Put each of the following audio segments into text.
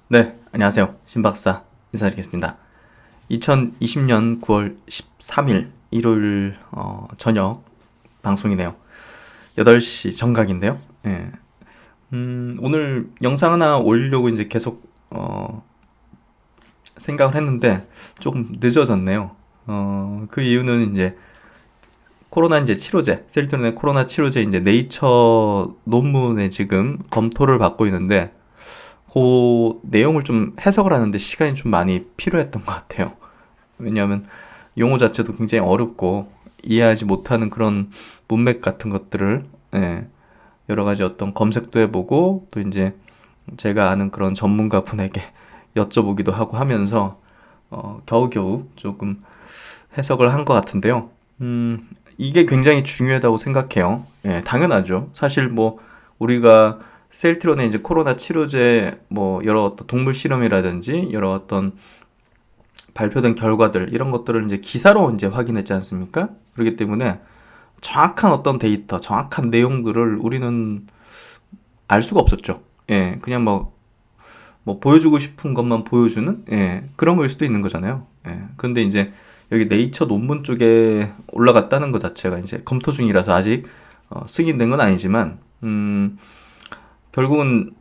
네, 안녕하세요. 신박사 인사드리겠습니다. 2020년 9월 13일 일요일 저녁 방송이네요. 8시 정각인데요. 예. 오늘 영상 하나 올리려고 이제 계속 생각을 했는데 조금 늦어졌네요. 그 이유는 이제 코로나 이제 치료제, 셀트론의 코로나 치료제 이제 네이처 논문에 지금 검토를 받고 있는데 그 내용을 좀 해석을 하는데 시간이 좀 많이 필요했던 것 같아요. 왜냐하면 용어 자체도 굉장히 어렵고 이해하지 못하는 그런 문맥 같은 것들을 예, 여러 가지 어떤 검색도 해보고 또 이제 제가 아는 그런 전문가 분에게 여쭤보기도 하고 하면서 겨우겨우 조금 해석을 한 것 같은데요. 이게 굉장히 중요하다고 생각해요. 예, 당연하죠. 사실 뭐 우리가 셀트론의 이제 코로나 치료제 뭐 여러 어떤 동물 실험이라든지 여러 어떤 발표된 결과들 이런 것들을 이제 기사로 이제 확인했지 않습니까? 그렇기 때문에 정확한 어떤 데이터, 정확한 내용들을 우리는 알 수가 없었죠. 예, 그냥 뭐 보여주고 싶은 것만 보여주는 예, 그런 거일 수도 있는 거잖아요. 예, 근데 이제 여기 네이처 논문 쪽에 올라갔다는 것 자체가 이제 검토 중이라서 아직 승인된 건 아니지만 결국은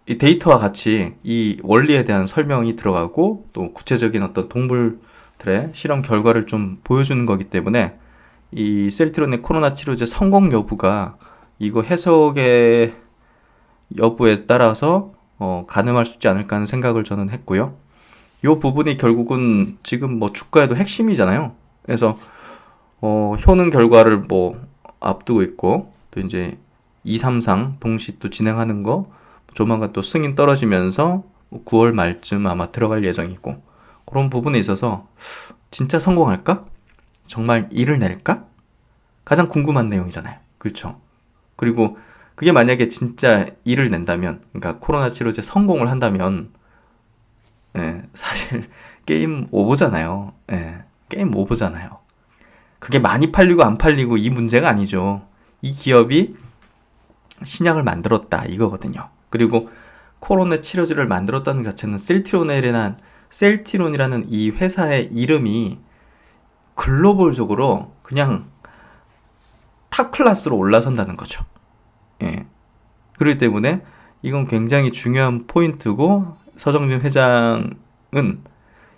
이 데이터와 같이 이 원리에 대한 설명이 들어가고 또 구체적인 어떤 동물들의 실험 결과를 좀 보여주는 거기 때문에 이 셀트론의 코로나 치료제 성공 여부가 이거 해석의 여부에 따라서 가늠할 수 있지 않을까 하는 생각을 저는 했고요. 이 부분이 결국은 지금 뭐 주가에도 핵심이잖아요. 그래서 효능 결과를 뭐 앞두고 있고 또 이제 2, 3상 동시 또 진행하는 거 조만간 또 승인 떨어지면서 9월 말쯤 아마 들어갈 예정이고 그런 부분에 있어서 진짜 성공할까? 정말 일을 낼까? 가장 궁금한 내용이잖아요. 그렇죠? 그리고 그게 만약에 진짜 일을 낸다면 그러니까 코로나 치료제 성공을 한다면 예, 사실 게임 오버잖아요. 예, 게임 오버잖아요. 그게 많이 팔리고 안 팔리고 이 문제가 아니죠. 이 기업이 신약을 만들었다 이거거든요. 그리고 코로나 치료제를 만들었다는 것 자체는 셀티론이라는 이 회사의 이름이 글로벌적으로 그냥 탑 클래스로 올라선다는 거죠. 예. 그렇기 때문에 이건 굉장히 중요한 포인트고 서정진 회장은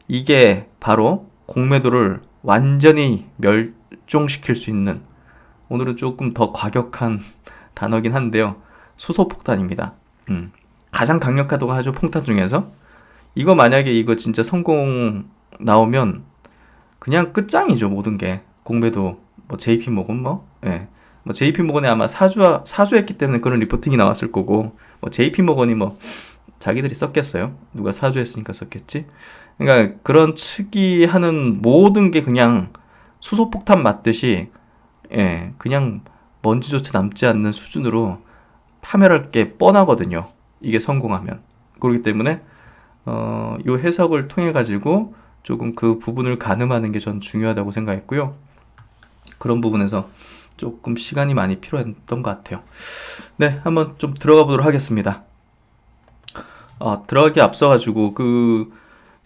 이게 바로 공매도를 완전히 멸종시킬 수 있는 오늘은 조금 더 과격한 단어긴 한데요. 수소폭탄입니다. 가장 강력하다고 하죠. 폭탄 중에서. 이거 만약에 이거 진짜 성공 나오면 그냥 끝장이죠. 모든 게. 공매도 뭐 JP모건 뭐 예. 뭐 JP모건이 아마 사주했기 때문에 그런 리포팅이 나왔을 거고 뭐 JP모건이 뭐 자기들이 썼겠어요. 누가 사주했으니까 썼겠지. 그러니까 그런 특이하는 모든 게 그냥 수소폭탄 맞듯이 예, 그냥 먼지조차 남지 않는 수준으로 파멸할 게 뻔하거든요. 이게 성공하면. 그렇기 때문에 이 해석을 통해 가지고 조금 그 부분을 가늠하는 게 전 중요하다고 생각했고요. 그런 부분에서 조금 시간이 많이 필요했던 것 같아요. 네, 한번 좀 들어가 보도록 하겠습니다. 들어가기 앞서가지고 그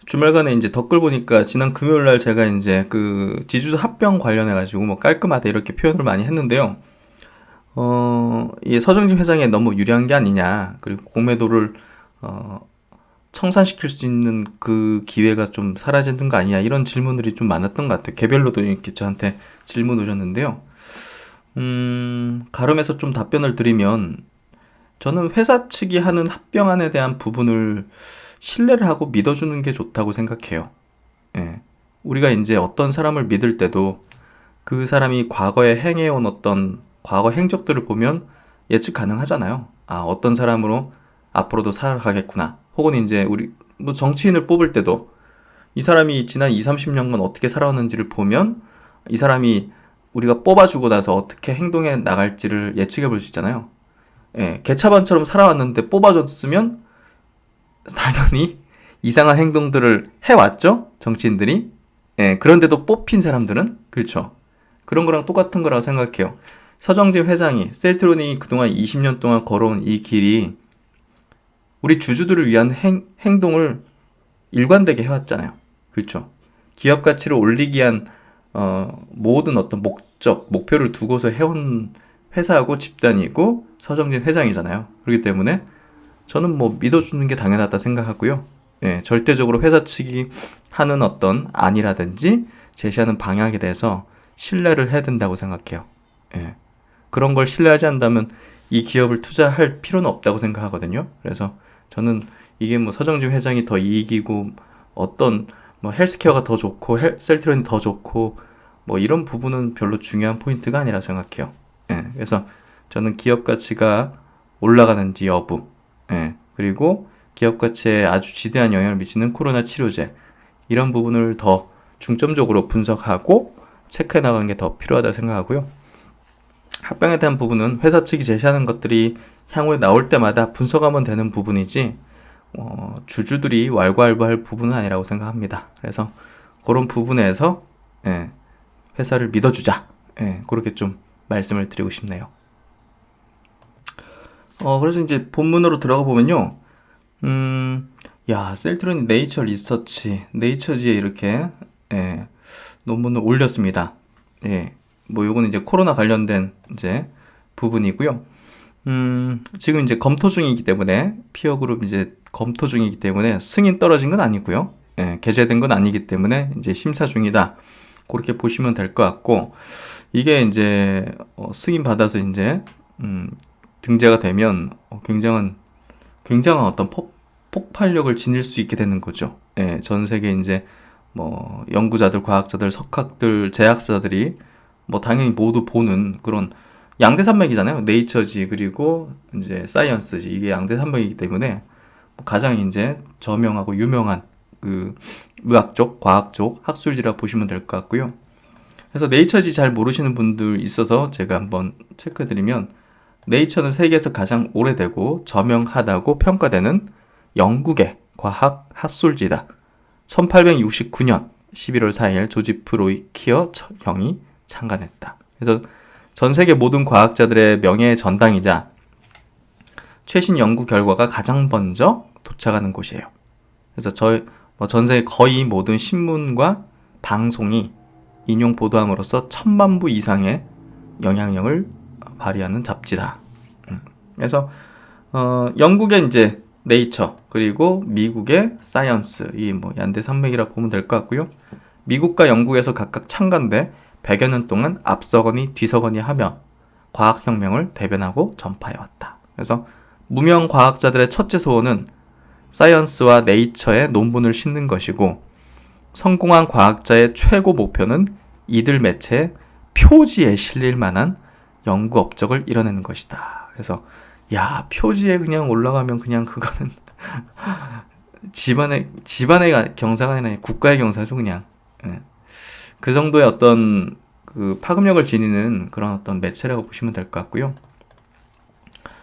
주말간에 이제 댓글 보니까 지난 금요일 날 제가 이제 그 지주사 합병 관련해가지고 뭐 깔끔하다 이렇게 표현을 많이 했는데요. 이게 서정진 회장에 너무 유리한 게 아니냐. 그리고 공매도를, 청산시킬 수 있는 그 기회가 좀 사라지는 거 아니냐. 이런 질문들이 좀 많았던 것 같아요. 개별로도 이렇게 저한테 질문 오셨는데요. 가름해서 좀 답변을 드리면, 저는 회사 측이 하는 합병안에 대한 부분을 신뢰를 하고 믿어주는 게 좋다고 생각해요. 예. 우리가 이제 어떤 사람을 믿을 때도 그 사람이 과거에 행해온 어떤 과거 행적들을 보면 예측 가능하잖아요. 아, 어떤 사람으로 앞으로도 살아가겠구나. 혹은 이제 우리 뭐 정치인을 뽑을 때도 이 사람이 지난 2, 30년간 어떻게 살아왔는지를 보면 이 사람이 우리가 뽑아주고 나서 어떻게 행동해 나갈지를 예측해 볼 수 있잖아요. 예, 개차반처럼 살아왔는데 뽑아줬으면 당연히 이상한 행동들을 해왔죠? 정치인들이. 예, 그런데도 뽑힌 사람들은? 그렇죠. 그런 거랑 똑같은 거라고 생각해요. 서정진 회장이, 셀트론이 그동안 20년 동안 걸어온 이 길이 우리 주주들을 위한 행동을 일관되게 해왔잖아요. 그렇죠? 기업 가치를 올리기 위한 모든 어떤 목표를 두고서 해온 회사하고 집단이고 서정진 회장이잖아요. 그렇기 때문에 저는 뭐 믿어주는 게 당연하다 생각하고요. 예, 절대적으로 회사 측이 하는 어떤 안이라든지 제시하는 방향에 대해서 신뢰를 해야 된다고 생각해요. 예, 그런 걸 신뢰하지 않는다면 이 기업을 투자할 필요는 없다고 생각하거든요. 그래서 저는 이게 뭐 서정진 회장이 더 이익이고 어떤 뭐 헬스케어가 더 좋고 셀트리온이 더 좋고 뭐 이런 부분은 별로 중요한 포인트가 아니라 생각해요. 예, 그래서 저는 기업 가치가 올라가는지 여부, 예, 그리고 기업 가치에 아주 지대한 영향을 미치는 코로나 치료제 이런 부분을 더 중점적으로 분석하고 체크해 나가는 게 더 필요하다고 생각하고요. 합병에 대한 부분은 회사 측이 제시하는 것들이 향후에 나올 때마다 분석하면 되는 부분이지 주주들이 왈가왈부할 부분은 아니라고 생각합니다. 그래서 그런 부분에서 예, 회사를 믿어주자, 예, 그렇게 좀 말씀을 드리고 싶네요. 그래서 이제 본문으로 들어가 보면요. 셀트리온 네이처 리서치, 네이처지에 이렇게, 예, 논문을 올렸습니다. 예, 뭐 요거는 이제 코로나 관련된 이제 부분이고요. 지금 이제 검토 중이기 때문에, 피어 그룹 이제 검토 중이기 때문에 승인 떨어진 건 아니고요. 예, 게재된 건 아니기 때문에 이제 심사 중이다. 그렇게 보시면 될 것 같고, 이게 이제 승인 받아서 이제 등재가 되면 굉장한 어떤 폭발력을 지닐 수 있게 되는 거죠. 예, 전 세계 이제 뭐 연구자들, 과학자들, 석학들, 제약사들이 뭐 당연히 모두 보는 그런 양대 산맥이잖아요. 네이처지 그리고 이제 사이언스지, 이게 양대 산맥이기 때문에 가장 이제 저명하고 유명한 그 의학 쪽, 과학 쪽 학술지라 보시면 될 것 같고요. 그래서 네이처지 잘 모르시는 분들 있어서 제가 한번 체크해드리면, 네이처는 세계에서 가장 오래되고 저명하다고 평가되는 영국의 과학 학술지다. 1869년 11월 4일 조지프 로이키어 형이 창간했다. 그래서 전 세계 모든 과학자들의 명예의 전당이자 최신 연구 결과가 가장 먼저 도착하는 곳이에요. 그래서 전 세계 거의 모든 신문과 방송이 인용 보도함으로써 1000만 부 이상의 영향력을 발휘하는 잡지다. 그래서 영국의 이제 네이처 그리고 미국의 사이언스, 이 뭐 양대 산맥이라 보면 될 것 같고요. 미국과 영국에서 각각 창간돼 100여 년 동안 앞서거니 뒤서거니 하며 과학혁명을 대변하고 전파해왔다. 그래서 무명 과학자들의 첫째 소원은 사이언스와 네이처에 논문을 싣는 것이고, 성공한 과학자의 최고 목표는 이들 매체에 표지에 실릴 만한 연구 업적을 이뤄내는 것이다. 그래서 표지에 그냥 올라가면 그냥 그거는 집안의 경사가 아니라 국가의 경사죠, 그냥. 예. 그 정도의 어떤 그 파급력을 지니는 그런 어떤 매체라고 보시면 될 것 같고요.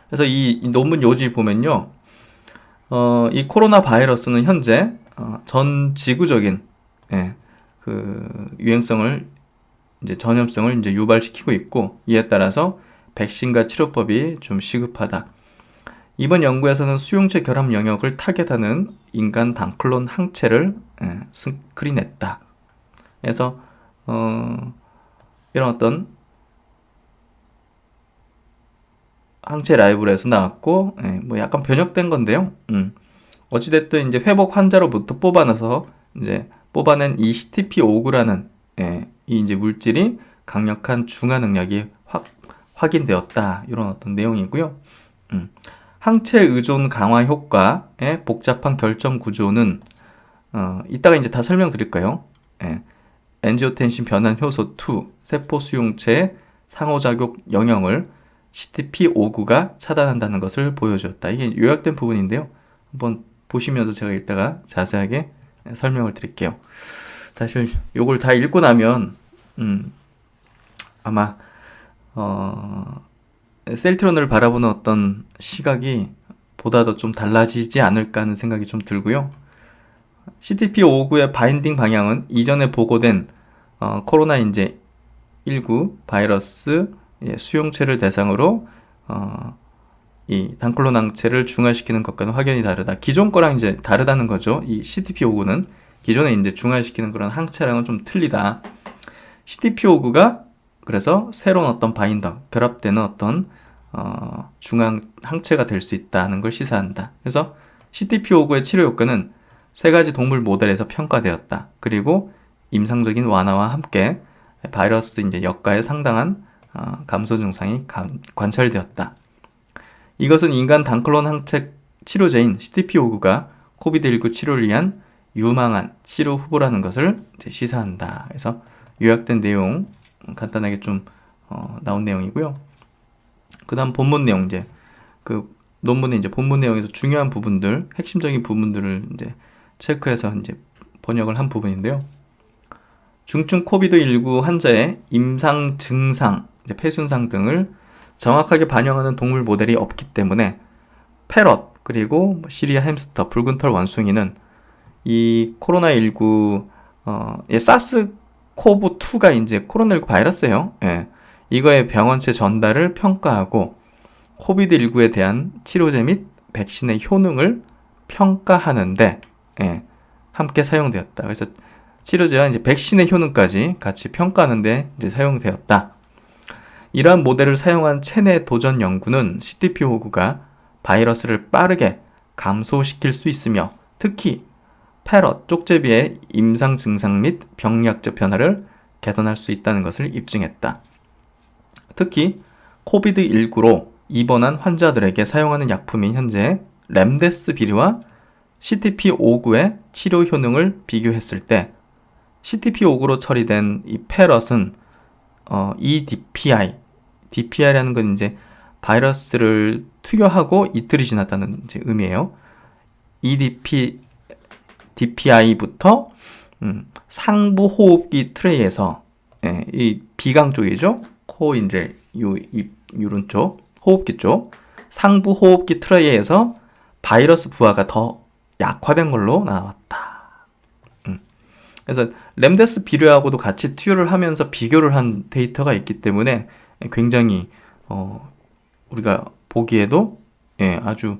그래서 이 논문 요지 보면요, 이 코로나 바이러스는 현재 전 지구적인 그 유행성을 이제 전염성을 이제 유발시키고 있고, 이에 따라서 백신과 치료법이 좀 시급하다. 이번 연구에서는 수용체 결합 영역을 타겟하는 인간 단클론 항체를 스크린했다. 그래서 이런 어떤 항체 라이브러리에서 나왔고, 뭐 약간 변형된 건데요. 어찌됐든 이제 회복 환자로부터 뽑아낸 이 CTP5구라는 이 이제 물질이 강력한 중화 능력이 확인되었다. 이런 어떤 내용이고요. 항체 의존 강화 효과의 복잡한 결정 구조는 이따가 이제 다 설명드릴까요? 엔지오텐신 변환 효소 2 세포 수용체의 상호작용 영향을 CTP5구가 차단한다는 것을 보여주었다. 이게 요약된 부분인데요. 한번 보시면서 제가 이따가 자세하게 설명을 드릴게요. 사실 요걸 다 읽고 나면 아마 셀트리온을 바라보는 어떤 시각이 보다 더 좀 달라지지 않을까 하는 생각이 좀 들고요. CTP5구의 바인딩 방향은 이전에 보고된 코로나 이제 19 바이러스 수용체를 대상으로 이 단클론 항체를 중화시키는 것과는 확연히 다르다. 기존 거랑 이제 다르다는 거죠. 이 CTP59는 기존에 이제 중화시키는 그런 항체랑은 좀 틀리다. CTP59가 그래서 새로운 어떤 바인더, 결합되는 어떤 중앙 항체가 될 수 있다는 걸 시사한다. 그래서 CTP59의 치료 효과는 세 가지 동물 모델에서 평가되었다. 그리고 임상적인 완화와 함께 바이러스 이제 역가에 상당한 감소 증상이 관찰되었다. 이것은 인간 단클론 항체 치료제인 CTP59가 코비드19 치료를 위한 유망한 치료 후보라는 것을 이제 시사한다. 그래서 요약된 내용 간단하게 좀 나온 내용이고요. 그 다음 본문 내용 이제 그 논문의 이제 본문 내용에서 중요한 부분들, 핵심적인 부분들을 이제 체크해서 이제 번역을 한 부분인데요. 중증 코비드19 환자의 임상 증상, 이제 폐순상 등을 정확하게 반영하는 동물 모델이 없기 때문에 패럿 그리고 시리아 햄스터, 붉은 털 원숭이는 이 코로나19 사스코브2가 이제 코로나19 바이러스예요. 예. 이거의 병원체 전달을 평가하고 코비드19에 대한 치료제 및 백신의 효능을 평가하는데 함께 사용되었다. 그래서 치료제와 이제 백신의 효능까지 같이 평가하는데 이제 사용되었다. 이러한 모델을 사용한 체내 도전 연구는 CTP59가 바이러스를 빠르게 감소시킬 수 있으며 특히 패럿, 쪽제비의 임상 증상 및 병리학적 변화를 개선할 수 있다는 것을 입증했다. 특히 코비드19로 입원한 환자들에게 사용하는 약품인 현재 렘데스비르와 CTP59의 치료 효능을 비교했을 때 CTP59로 처리된 이 패럿은 DPI라는 건 이제 바이러스를 투여하고 이틀이 지났다는 이제 의미예요. DPI부터 상부 호흡기 트레이에서 이 비강 쪽이죠. 코 이제 요런 쪽 호흡기 쪽 상부 호흡기 트레이에서 바이러스 부하가 더 약화된 걸로 나왔다. 그래서 렘데스비르하고도 같이 투여를 하면서 비교를 한 데이터가 있기 때문에 굉장히 우리가 보기에도 아주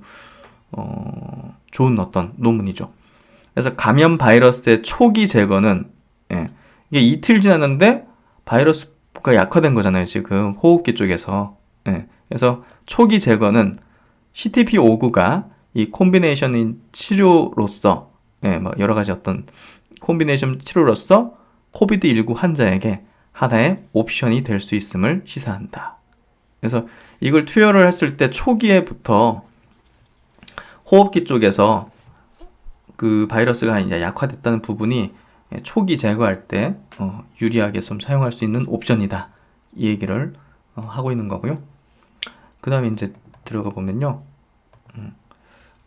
좋은 어떤 논문이죠. 그래서 감염 바이러스의 초기 제거는 이게 이틀 지났는데 바이러스가 약화된 거잖아요. 지금 호흡기 쪽에서. 그래서 초기 제거는 CTP59가 이 콤비네이션 치료로서 뭐 여러 가지 어떤 콤비네이션 치료로서 코비드19 환자에게 하나의 옵션이 될 수 있음을 시사한다. 그래서 이걸 투여를 했을 때 초기에부터 호흡기 쪽에서 그 바이러스가 이제 약화됐다는 부분이 초기 제거할 때 유리하게 좀 사용할 수 있는 옵션이다. 이 얘기를 하고 있는 거고요. 그 다음에 이제 들어가 보면요.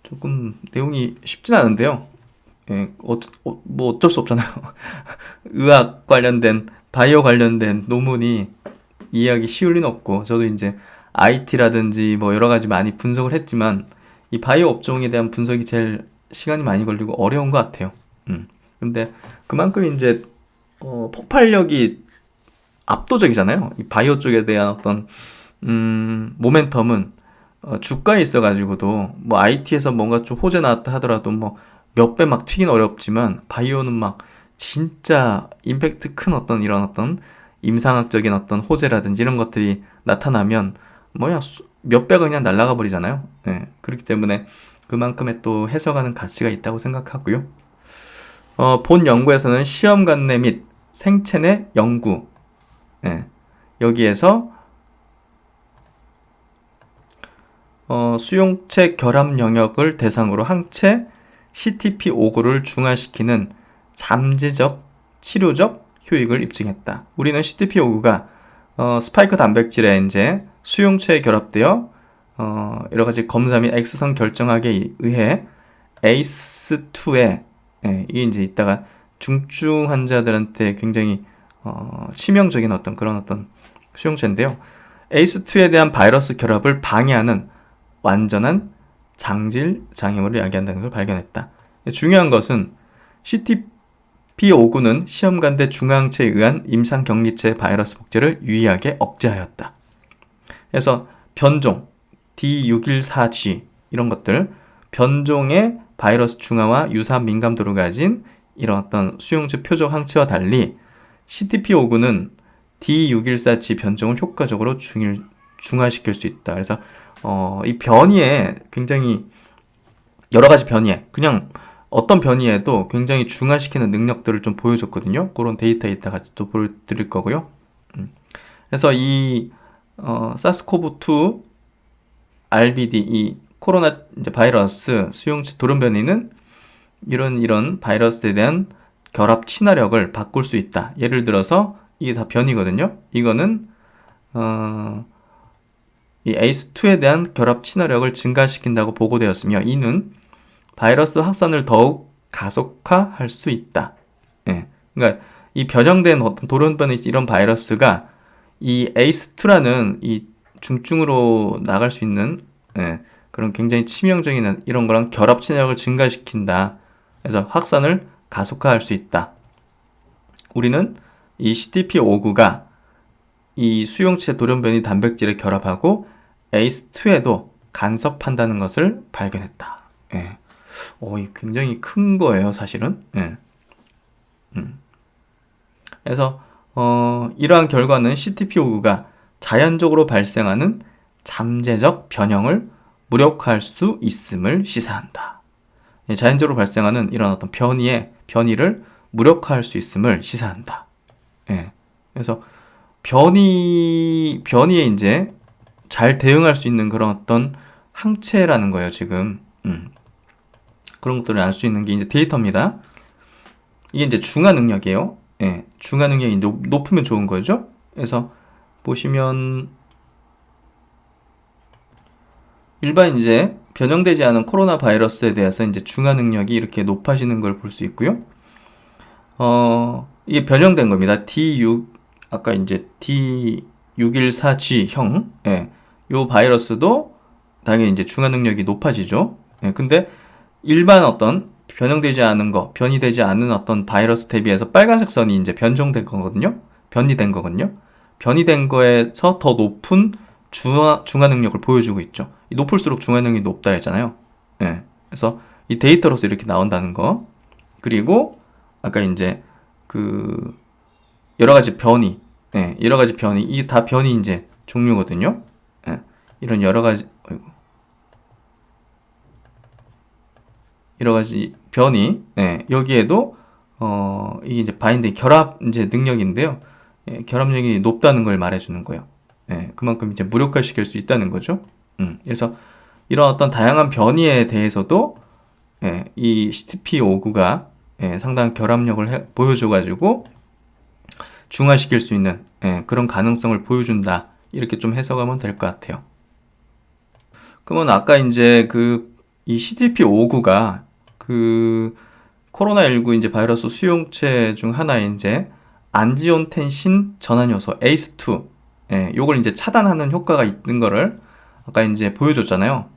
조금 내용이 쉽진 않은데요. 뭐 어쩔 수 없잖아요. 의학 관련된, 바이오 관련된 논문이 이해하기 쉬울 리는 없고, 저도 이제 IT라든지 뭐 여러 가지 많이 분석을 했지만, 이 바이오 업종에 대한 분석이 제일 시간이 많이 걸리고 어려운 것 같아요. 근데 그만큼 이제 폭발력이 압도적이잖아요. 이 바이오 쪽에 대한 어떤 모멘텀은 주가에 있어가지고도 뭐 IT에서 뭔가 좀 호재 나왔다 하더라도 뭐 몇 배 막 튀긴 어렵지만 바이오는 막 진짜 임팩트 큰 어떤 이런 어떤 임상학적인 어떤 호재라든지 이런 것들이 나타나면 뭐야 몇 배가 그냥 날아가 버리잖아요. 그렇기 때문에 그만큼의 또 해석하는 가치가 있다고 생각하고요. 본 연구에서는 시험 관내 및 생체 내 연구 여기에서 수용체 결합 영역을 대상으로 항체 CTP59를 중화시키는 잠재적 치료적 효익을 입증했다. 우리는 CTP59가 스파이크 단백질에 이제 수용체에 결합되어 여러 가지 검사 및 X선 결정학에 의해 ACE2에 이게 이제 이따가 중증 환자들한테 굉장히 치명적인 어떤 그런 어떤 수용체인데요. ACE2에 대한 바이러스 결합을 방해하는 완전한 장질 장애물을 야기한다는 걸 발견했다. 중요한 것은 CTP59는 시험관대 중화항체에 의한 임상격리체 바이러스 복제를 유의하게 억제하였다. 그래서 변종, D614G 이런 것들 변종의 바이러스 중화와 유사 민감도를 가진 이런 어떤 수용체 표적 항체와 달리 CTP59는 D614G 변종을 효과적으로 중화시킬 수 있다. 그래서 이 변이에 굉장히 여러 가지 변이에 그냥 어떤 변이에도 굉장히 중화시키는 능력들을 좀 보여줬거든요. 그런 데이터 이따가 또 보여드릴 거고요. 그래서 이 사스코브2 RBD 이 코로나 이제 바이러스 수용체 돌연변이는 이런 바이러스에 대한 결합 친화력을 바꿀 수 있다. 예를 들어서 이게 다 변이거든요. 이거는 이 ACE2에 대한 결합 친화력을 증가시킨다고 보고되었으며 이는 바이러스 확산을 더욱 가속화할 수 있다. 예. 그러니까 이 변형된 어떤 돌연변이 이런 바이러스가 이 ACE2라는 이 중증으로 나갈 수 있는 그런 굉장히 치명적인 이런 거랑 결합 친화력을 증가시킨다. 그래서 확산을 가속화할 수 있다. 우리는 이 CTP59가 이 수용체 돌연변이 단백질에 결합하고 ACE2에도 간섭한다는 것을 발견했다. 예. 이 굉장히 큰 거예요, 사실은. 예. 그래서 이러한 결과는 CTP59가 자연적으로 발생하는 잠재적 변형을 무력화할 수 있음을 시사한다. 예, 자연적으로 발생하는 이런 어떤 변이를 무력화할 수 있음을 시사한다. 예. 그래서 변이에 이제 잘 대응할 수 있는 그런 어떤 항체라는 거예요, 지금. 그런 것들을 알 수 있는 게 이제 데이터입니다. 이게 이제 중화 능력이에요. 예. 중화 능력이 높으면 좋은 거죠. 그래서 보시면 일반 이제 변형되지 않은 코로나 바이러스에 대해서 이제 중화 능력이 이렇게 높아지는 걸 볼 수 있고요. 이게 변형된 겁니다. 아까 이제 D614G형, 예. 요 바이러스도 당연히 이제 중화 능력이 높아지죠. 예. 근데 일반 어떤 변형되지 않은 변이되지 않은 어떤 바이러스 대비해서 빨간색 선이 이제 변종된 거거든요. 변이된 거거든요. 변이된 거에서 더 높은 중화 능력을 보여주고 있죠. 높을수록 중화 능력이 높다 했잖아요. 예. 그래서 이 데이터로서 이렇게 나온다는 거. 그리고 아까 이제 그 여러 가지 변이, 이게 다 변이 이제 종류거든요. 예. 이런 여러 가지 변이, 여기에도 이게 이제 바인딩 결합 이제 능력인데요. 예, 결합력이 높다는 걸 말해주는 거예요. 예, 그만큼 이제 무력화시킬 수 있다는 거죠. 그래서 이런 어떤 다양한 변이에 대해서도 이 CTP59가 상당한 결합력을 보여줘가지고 중화시킬 수 있는 그런 가능성을 보여준다. 이렇게 좀 해석하면 될 것 같아요. 그러면 아까 이제 이 CTP59가 코로나19 이제 바이러스 수용체 중 하나의 이제 안지온텐신 전환 요소 ACE2 요걸 이제 차단하는 효과가 있는 거를 아까 이제 보여줬잖아요.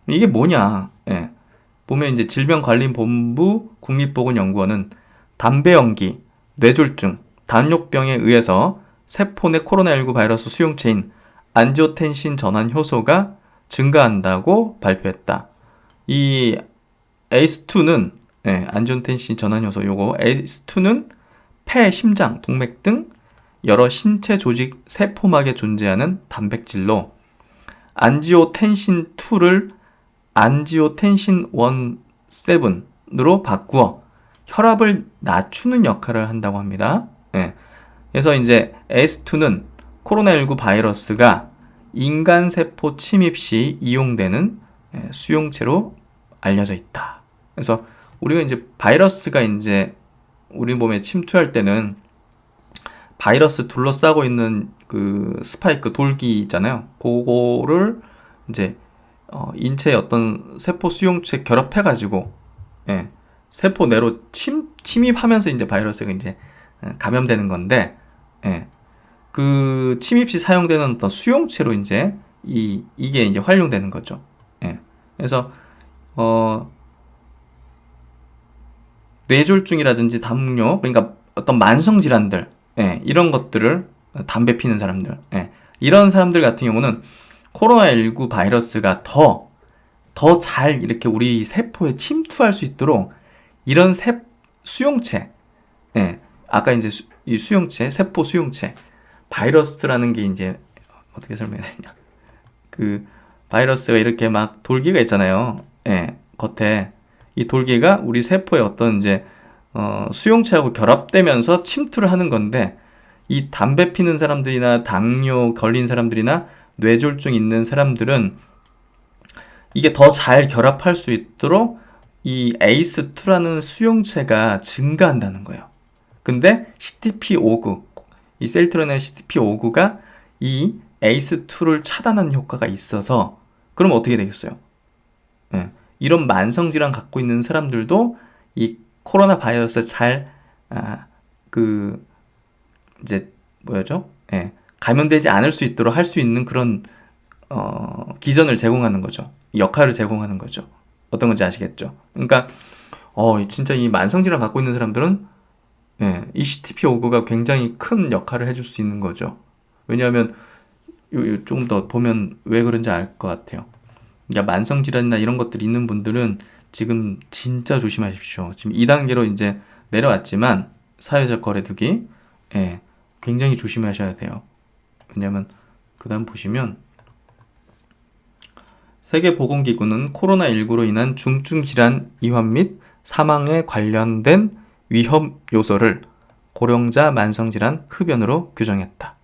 이게 뭐냐? 보면 이제 질병관리본부 국립보건연구원은 담배 연기, 뇌졸중, 당뇨병에 의해서 세포 내 코로나19 바이러스 수용체인 안지오텐신 전환 효소가 증가한다고 발표했다. 이 ACE2는 안지오텐신 전환 효소 요거 ACE2는 폐, 심장, 동맥 등 여러 신체 조직 세포막에 존재하는 단백질로 안지오텐신2를 안지오텐신 17으로 바꾸어 혈압을 낮추는 역할을 한다고 합니다. 그래서 이제 ACE2는 코로나19 바이러스가 인간 세포 침입 시 이용되는 수용체로 알려져 있다. 그래서 우리가 이제 바이러스가 이제 우리 몸에 침투할 때는 바이러스 둘러싸고 있는 그 스파이크 돌기 있잖아요. 그거를 이제 인체의 어떤 세포 수용체 결합해가지고 세포 내로 침입하면서 이제 바이러스가 이제 감염되는 건데 그 침입 시 사용되는 어떤 수용체로 이제 이게 이제 활용되는 거죠. 그래서 뇌졸중이라든지 당뇨, 그러니까 어떤 만성 질환들, 이런 것들을 담배 피는 사람들, 이런 사람들 같은 경우는 코로나19 바이러스가 더 잘 이렇게 우리 세포에 침투할 수 있도록 이런 수용체, 예, 아까 이제 이 수용체, 세포 수용체, 바이러스라는 게 이제 어떻게 설명해야 되냐? 그 바이러스가 이렇게 막 돌기가 있잖아요. 예, 겉에 이 돌기가 우리 세포의 어떤 이제 수용체하고 결합되면서 침투를 하는 건데, 이 담배 피는 사람들이나 당뇨 걸린 사람들이나 뇌졸중 있는 사람들은 이게 더 잘 결합할 수 있도록 이 ACE2라는 수용체가 증가한다는 거예요. 근데 CTP59, 이 셀트로네 CTP59가 이 ACE2를 차단하는 효과가 있어서, 그럼 어떻게 되겠어요? 예, 이런 만성질환 갖고 있는 사람들도 이 코로나 바이러스에 이제 뭐였죠? 예, 감염되지 않을 수 있도록 할 수 있는 그런 기전을 제공하는 거죠. 역할을 제공하는 거죠. 어떤 건지 아시겠죠? 그러니까 진짜 이 만성질환 갖고 있는 사람들은 이 CTP59가 굉장히 큰 역할을 해줄 수 있는 거죠. 왜냐하면 조금 더 보면 왜 그런지 알 것 같아요. 그러니까 만성질환이나 이런 것들이 있는 분들은 지금 진짜 조심하십시오. 지금 2단계로 이제 내려왔지만 사회적 거리두기 굉장히 조심하셔야 돼요. 왜냐하면 그 다음 보시면 세계보건기구는 코로나19로 인한 중증질환 이환 및 사망에 관련된 위험 요소를 고령자 만성질환 흡연으로 규정했다.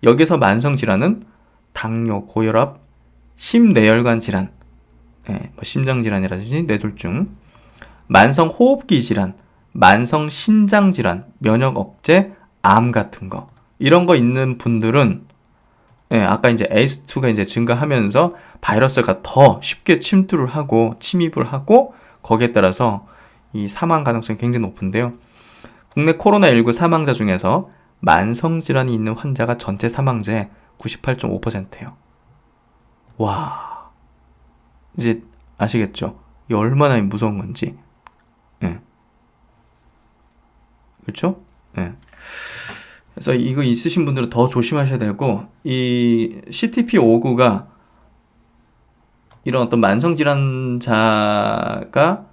여기서 만성질환은 당뇨, 고혈압, 심내혈관 질환, 심장질환이라든지 뇌졸중, 만성호흡기 질환, 만성신장질환, 면역억제, 암 같은 거, 이런 거 있는 분들은 아까 이제 ACE2가 이제 증가하면서 바이러스가 더 쉽게 침투를 하고 침입을 하고 거기에 따라서 이 사망 가능성이 굉장히 높은데요. 국내 코로나19 사망자 중에서 만성질환이 있는 환자가 전체 사망자의 98.5%예요. 와, 이제 아시겠죠? 이게 얼마나 무서운 건지. 그렇죠? 그래서 이거 있으신 분들은 더 조심하셔야 되고, 이 CTP59가 이런 어떤 만성질환자가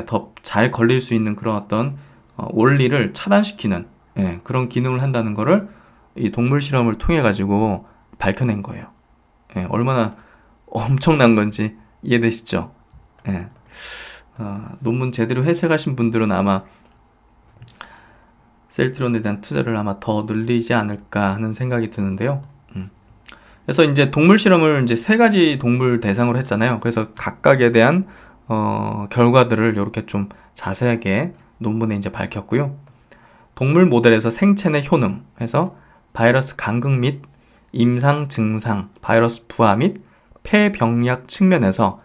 더 잘 걸릴 수 있는 그런 어떤 원리를 차단시키는 그런 기능을 한다는 거를 이 동물 실험을 통해 가지고 밝혀낸 거예요. 얼마나 엄청난 건지 이해되시죠? 논문 제대로 해석하신 분들은 아마 셀트론에 대한 투자를 아마 더 늘리지 않을까 하는 생각이 드는데요. 그래서 이제 동물 실험을 이제 3가지 동물 대상으로 했잖아요. 그래서 각각에 대한 결과들을 이렇게 좀 자세하게 논문에 이제 밝혔고요. 동물 모델에서 생체내 효능 해서 바이러스 간극 및 임상 증상, 바이러스 부하 및 폐병력 측면에서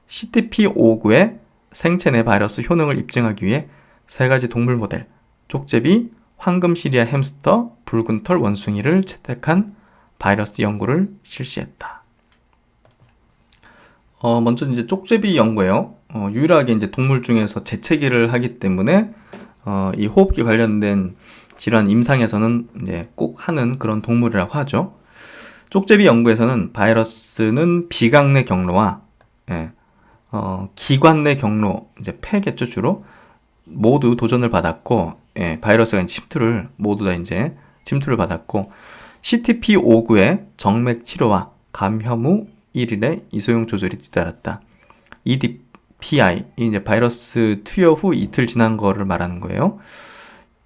CTP59의 생체내 바이러스 효능을 입증하기 위해 3가지 동물 모델, 쪽제비, 황금시리아 햄스터, 붉은털 원숭이를 채택한 바이러스 연구를 실시했다. 먼저 이제 쪽제비 연구예요. 유일하게 이제 동물 중에서 재채기를 하기 때문에 이 호흡기 관련된 질환 임상에서는 이제 꼭 하는 그런 동물이라고 하죠. 쪽제비 연구에서는 바이러스는 비강 내 경로와 기관 내 경로, 이제 폐겠죠 주로, 모두 도전을 받았고, 바이러스가 모두 다 이제 침투를 받았고, CTP59의 정맥 치료와 감염 후 1일의 이소용 조절이 뒤따랐다. EDPI, 이제 바이러스 투여 후 이틀 지난 거를 말하는 거예요.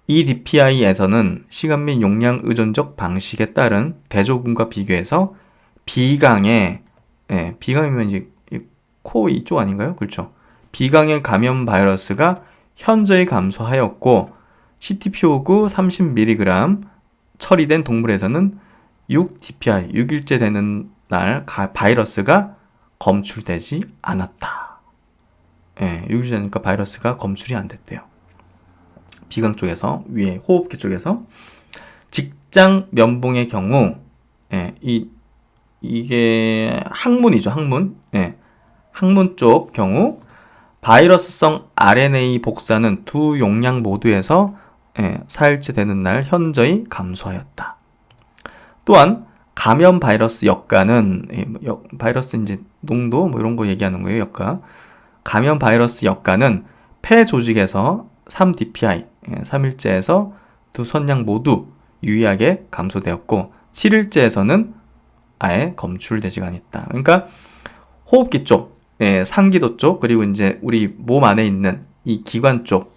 EDPI에서는 시간 및 용량 의존적 방식에 따른 대조군과 비교해서 비강의, 비강이면 이제 코 이쪽 아닌가요? 그렇죠. 비강의 감염 바이러스가 현저히 감소하였고, CTP59 30mg 처리된 동물에서는 6DPI, 6일째 되는 날 바이러스가 검출되지 않았다. 6일째 되니까 바이러스가 검출이 안 됐대요. 비강 쪽에서, 위에 호흡기 쪽에서. 직장 면봉의 경우, 이게 항문이죠, 항문. 항문 쪽 경우, 바이러스성 RNA 복사는 두 용량 모두에서 4일째 되는 날 현저히 감소하였다. 또한 감염 바이러스 역가는 바이러스 이제 농도 뭐 이런 거 얘기하는 거예요. 역가. 감염 바이러스 역가는 폐 조직에서 3DPI 3일째에서 두 선양 모두 유의하게 감소되었고 7일째에서는 아예 검출되지가 않았다. 그러니까 호흡기 쪽, 상기도 쪽, 그리고 이제 우리 몸 안에 있는 이 기관 쪽,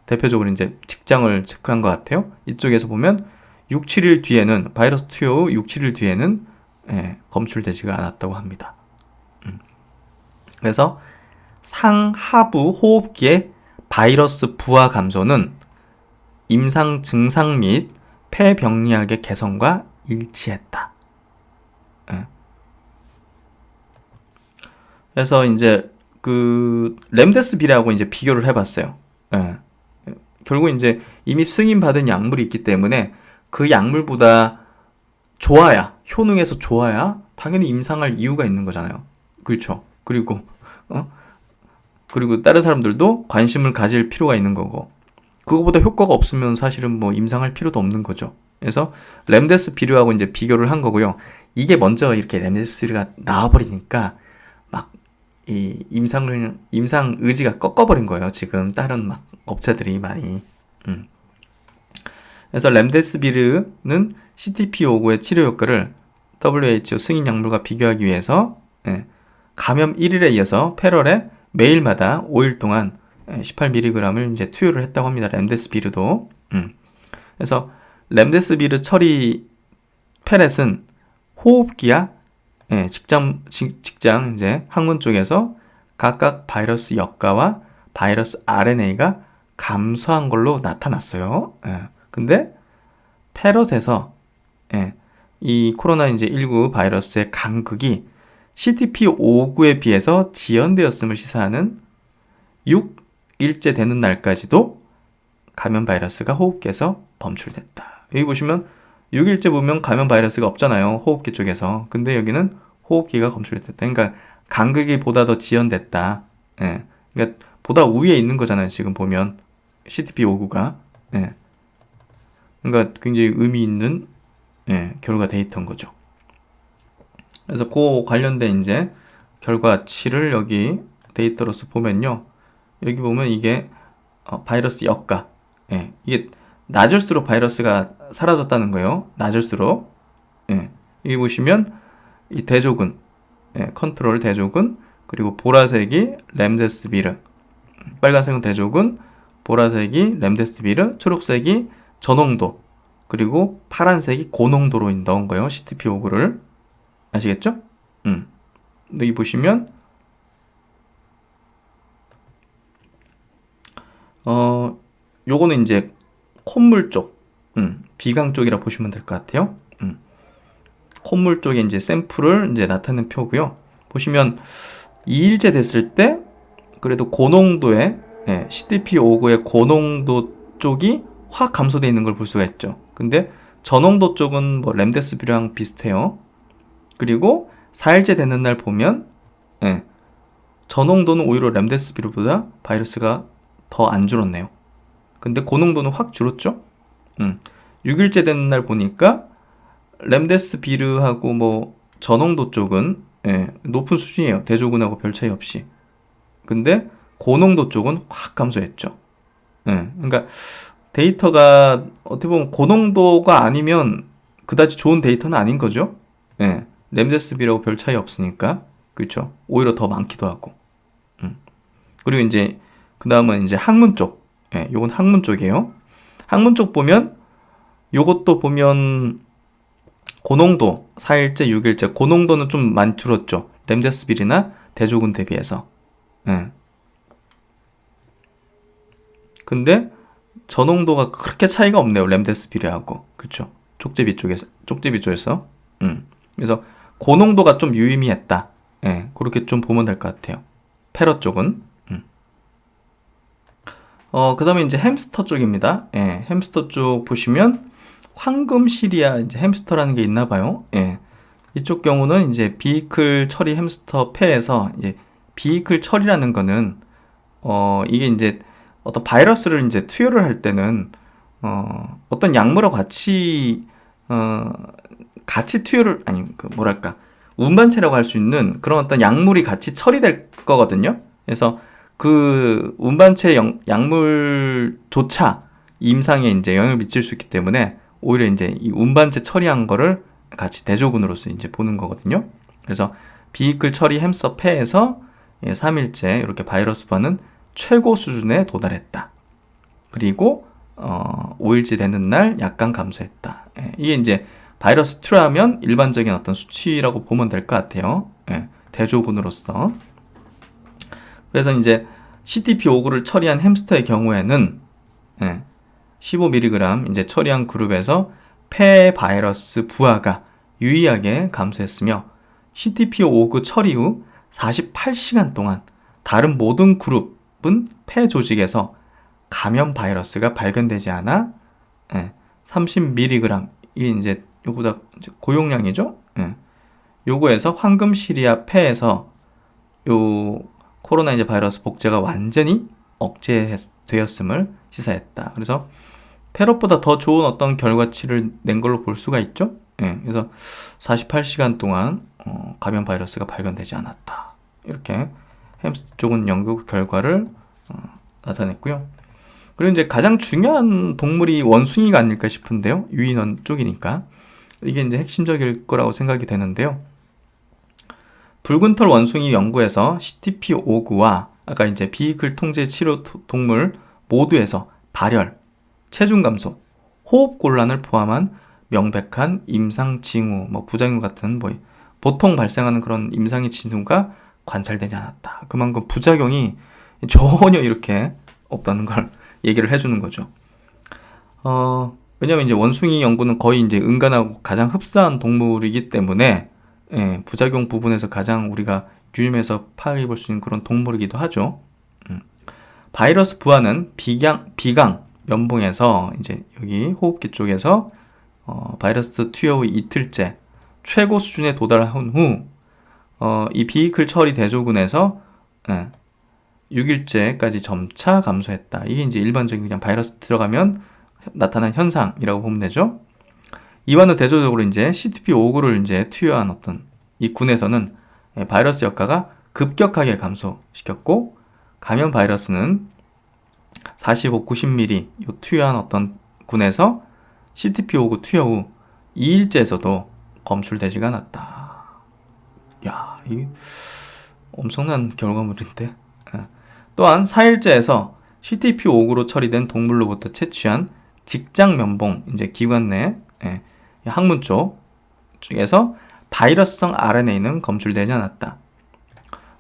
대표적으로 이제 직장을 체크한 것 같아요. 이쪽에서 보면 6, 7일 뒤에는 바이러스 투여 후 6, 7일 뒤에는 검출되지가 않았다고 합니다. 그래서 상하부 호흡기의 바이러스 부하 감소는 임상 증상 및 폐병리학의 개선과 일치했다. 그래서 이제 그 렘데스비르하고 이제 비교를 해봤어요. 결국 이제 이미 승인받은 약물이 있기 때문에 그 약물보다 좋아야, 효능에서 좋아야 당연히 임상할 이유가 있는 거잖아요. 그렇죠. 그리고 다른 사람들도 관심을 가질 필요가 있는 거고, 그거보다 효과가 없으면 사실은 뭐 임상할 필요도 없는 거죠. 그래서 렘데스비르하고 이제 비교를 한 거고요. 이게 먼저 이렇게 렘데스비르가 나와버리니까 막 이 임상 의지가 꺾어버린 거예요. 지금 다른 막 업체들이 많이. 그래서 렘데스비르는 CTP59의 치료 효과를 WHO 승인 약물과 비교하기 위해서 감염 1일에 이어서 패럴에 매일마다 5일 동안 18mg을 이제 투여를 했다고 합니다. 렘데스비르도. 그래서 렘데스비르 처리 페렛은 호흡기야 직장 이제 항문 쪽에서 각각 바이러스 역가와 바이러스 RNA가 감소한 걸로 나타났어요. 근데 페럿에서 이 코로나 이제 19 바이러스의 간극이 CTP59에 비해서 지연되었음을 시사하는 6일째 되는 날까지도 감염 바이러스가 호흡기에서 검출됐다. 여기 보시면 6일째 보면 감염 바이러스가 없잖아요. 호흡기 쪽에서. 근데 여기는 호흡기가 검출됐다. 그러니까 간극이 보다 더 지연됐다. 그러니까 보다 우위에 있는 거잖아요. 지금 보면 CTP59가. 그러니까 굉장히 의미 있는 결과 데이터인 거죠. 그래서 그 관련된 이제 결과치를 여기 데이터로서 보면요. 여기 보면 이게 바이러스 역가. 이게 낮을수록 바이러스가 사라졌다는 거예요. 낮을수록. 여기 보시면 이 대조군, 컨트롤 대조군, 그리고 보라색이 렘데스비르, 빨간색은 대조군, 보라색이 렘데스비르, 초록색이 저농도, 그리고 파란색이 고농도로 넣은 거예요. CTP59를. 아시겠죠? 여기 보시면 요거는 이제 콧물 쪽, 비강 쪽이라 보시면 될 것 같아요. 콧물 쪽에 이제 샘플을 이제 나타낸 표고요. 보시면 2일째 됐을 때 그래도 고농도의 CTP59의 고농도 쪽이 확 감소되어 있는 걸 볼 수가 있죠. 근데 저농도 쪽은 뭐 렘데스비르랑 비슷해요. 그리고 4일째 되는 날 보면 저농도는 오히려 렘데스비르보다 바이러스가 더 안 줄었네요. 근데 고농도는 확 줄었죠. 6일째 되는 날 보니까 렘데스비르하고 뭐 저농도 쪽은 높은 수준이에요. 대조군하고 별 차이 없이. 근데 고농도 쪽은 확 감소했죠. 그러니까 데이터가 어떻게 보면 고농도가 아니면 그다지 좋은 데이터는 아닌 거죠. 렘데스비르하고 별 차이 없으니까. 그렇죠. 오히려 더 많기도 하고. 그리고 이제 그 다음은 이제 항문 쪽. 요건 항문 쪽이에요. 항문 쪽 보면 요것도 보면 고농도 4일째, 6일째 고농도는 좀 많이 줄었죠. 렘데스비르나 대조군 대비해서. 근데 저농도가 그렇게 차이가 없네요. 렘데스비르하고. 그쵸? 쪽제비 쪽에서. 그래서 고농도가 좀 유의미했다. 그렇게 좀 보면 될 것 같아요. 패럿 쪽은. 그 다음에 이제 햄스터 쪽입니다. 햄스터 쪽 보시면 황금시리아 이제 햄스터라는 게 있나 봐요. 이쪽 경우는 이제 비이클 처리 햄스터 폐에서 이제 비이클 처리라는 거는 이게 이제 어떤 바이러스를 이제 투여를 할 때는 어떤 약물과 같이 같이 투여를, 아니, 뭐랄까, 운반체라고 할 수 있는 그런 어떤 약물이 같이 처리될 거거든요. 그래서 그 운반체 약물조차 임상에 이제 영향을 미칠 수 있기 때문에 오히려 이제 이 운반체 처리한 거를 같이 대조군으로서 이제 보는 거거든요. 그래서 비이클 처리 햄스터 폐에서 3일째 이렇게 바이러스 부하는 최고 수준에 도달했다. 그리고 5일째 되는 날 약간 감소했다. 이게 이제 바이러스 투여하면 일반적인 어떤 수치라고 보면 될 것 같아요. 대조군으로서. 그래서 이제 CTP5구를 처리한 햄스터의 경우에는 15mg 이제 처리한 그룹에서 폐 바이러스 부하가 유의하게 감소했으며 CTP5구 처리 후 48시간 동안 다른 모든 그룹은 폐 조직에서 감염 바이러스가 발견되지 않아 30mg 이게 이제 요거보다 고용량이죠. 요거에서 황금시리아 폐에서 요 코로나 이제 바이러스 복제가 완전히 억제되었음을 시사했다. 그래서 패럿보다 더 좋은 어떤 결과치를 낸 걸로 볼 수가 있죠. 그래서 48시간 동안 감염 바이러스가 발견되지 않았다. 이렇게 햄스터 쪽은 연구 결과를 나타냈고요. 그리고 이제 가장 중요한 동물이 원숭이가 아닐까 싶은데요. 유인원 쪽이니까. 이게 이제 핵심적일 거라고 생각이 되는데요. 붉은 털 원숭이 연구에서 CTP5구와 아까 이제 비이클 통제 치료 동물 모두에서 발열, 체중 감소, 호흡 곤란을 포함한 명백한 임상 징후, 부작용 같은 보통 발생하는 그런 임상의 징후가 관찰되지 않았다. 그만큼 부작용이 전혀 이렇게 없다는 걸 얘기를 해주는 거죠. 왜냐면 이제 원숭이 연구는 거의 이제 은간하고 가장 흡사한 동물이기 때문에 부작용 부분에서 가장 우리가 유념해서 파악해 볼 수 있는 그런 동물이기도 하죠. 바이러스 부하는 비강 면봉에서 이제 여기 호흡기 쪽에서 바이러스 투여 후 이틀째 최고 수준에 도달한 후 이 비이클 처리 대조군에서 6일째까지 점차 감소했다. 이게 이제 일반적인 그냥 바이러스 들어가면 나타난 현상이라고 보면 되죠. 이와는 대조적으로 이제 CTP5구를 이제 투여한 어떤 이 군에서는 바이러스 역가가 급격하게 감소시켰고 감염 바이러스는 45, 90ml 요 투여한 어떤 군에서 CTP5구 투여 후 2일째에서도 검출되지가 않았다. 야, 이게 엄청난 결과물인데. 또한 4일째에서 CTP5구로 처리된 동물로부터 채취한 직장 면봉, 이제 기관 내 항문 쪽에서 바이러스성 RNA는 검출되지 않았다.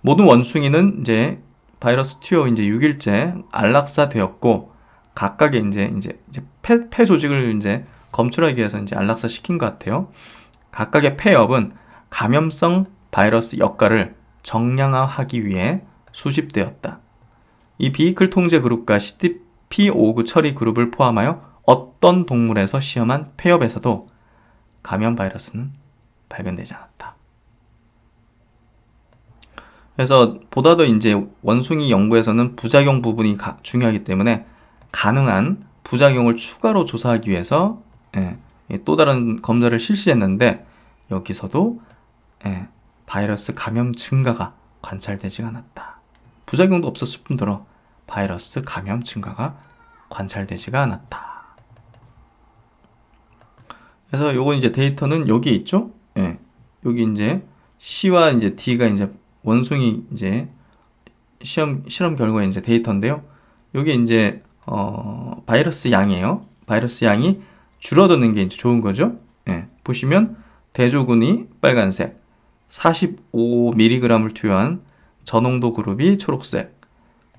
모든 원숭이는 이제 바이러스 투여 이제 6일째 안락사되었고 각각의 이제 폐 조직을 이제 검출하기 위해서 이제 안락사 시킨 것 같아요. 각각의 폐엽은 감염성 바이러스 역가를 정량화하기 위해 수집되었다. 이 비이클 통제 그룹과 CTP5구 처리 그룹을 포함하여 어떤 동물에서 시험한 폐엽에서도 감염 바이러스는 발견되지 않았다. 그래서 보다 더 이제 원숭이 연구에서는 부작용 부분이 중요하기 때문에 가능한 부작용을 추가로 조사하기 위해서 또 다른 검사를 실시했는데 여기서도 바이러스 감염 증가가 관찰되지 않았다. 부작용도 없었을 뿐더러 바이러스 감염 증가가 관찰되지가 않았다. 그래서 요거 이제 데이터는 여기 있죠? 여기 이제 C와 이제 D가 이제 원숭이 이제 실험 결과의 이제 데이터인데요. 여기 이제 바이러스 양이에요. 바이러스 양이 줄어드는 게 이제 좋은 거죠. 보시면 대조군이 빨간색, 45mg을 투여한 저농도 그룹이 초록색,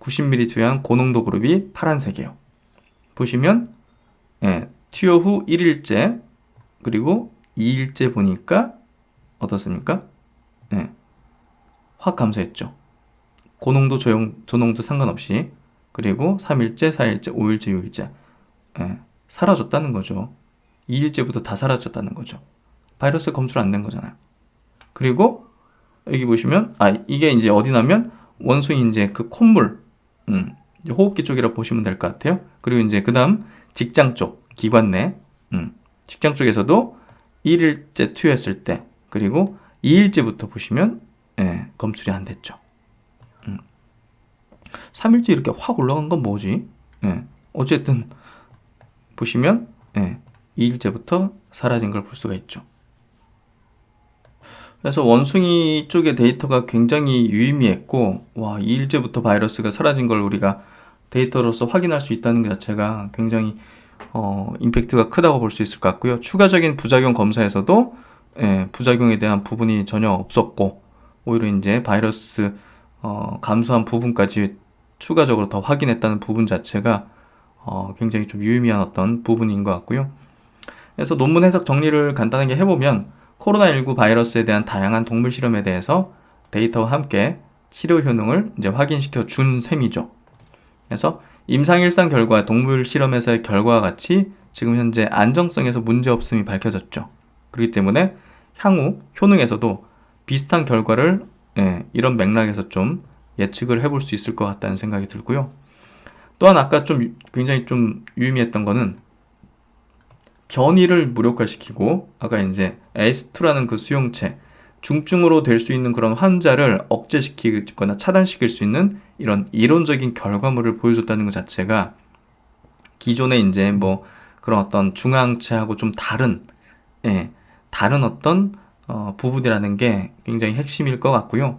90mg 투여한 고농도 그룹이 파란색이에요. 보시면 투여 후 1일째 그리고 2일째 보니까 어떻습니까? 확 감소했죠. 고농도 저농도 상관없이. 그리고 3일째, 4일째, 5일째, 6일째 사라졌다는 거죠. 2일째부터 다 사라졌다는 거죠. 바이러스 검출 안 된 거잖아요. 그리고 여기 보시면 이게 이제 어디냐면 원숭이 이제 그 콧물 이제 호흡기 쪽이라고 보시면 될 것 같아요. 그리고 이제 그 다음 직장 쪽 기관 내 직장 쪽에서도 1일째 투여했을 때, 그리고 2일째부터 보시면 검출이 안 됐죠. 3일째 이렇게 확 올라간 건 뭐지? 어쨌든 보시면 2일째부터 사라진 걸 볼 수가 있죠. 그래서 원숭이 쪽의 데이터가 굉장히 유의미했고, 와, 2일째부터 바이러스가 사라진 걸 우리가 데이터로서 확인할 수 있다는 것 자체가 굉장히 임팩트가 크다고 볼 수 있을 것 같고요. 추가적인 부작용 검사에서도 부작용에 대한 부분이 전혀 없었고, 오히려 이제 바이러스 감소한 부분까지 추가적으로 더 확인했다는 부분 자체가 굉장히 좀 유의미한 어떤 부분인 것 같고요. 그래서 논문 해석 정리를 간단하게 해보면, 코로나19 바이러스에 대한 다양한 동물 실험에 대해서 데이터와 함께 치료 효능을 이제 확인시켜 준 셈이죠. 그래서 임상일상 결과, 동물 실험에서의 결과와 같이 지금 현재 안정성에서 문제없음이 밝혀졌죠. 그렇기 때문에 향후 효능에서도 비슷한 결과를 이런 맥락에서 좀 예측을 해볼 수 있을 것 같다는 생각이 들고요. 또한 아까 좀 굉장히 좀 유의미했던 거는 변이를 무력화시키고, 아까 이제 ACE2라는 그 수용체, 중증으로 될 수 있는 그런 환자를 억제시키거나 차단시킬 수 있는 이런 이론적인 결과물을 보여줬다는 것 자체가 기존에 이제 뭐 그런 어떤 중화항체하고 좀 다른 어떤 부분이라는 게 굉장히 핵심일 것 같고요.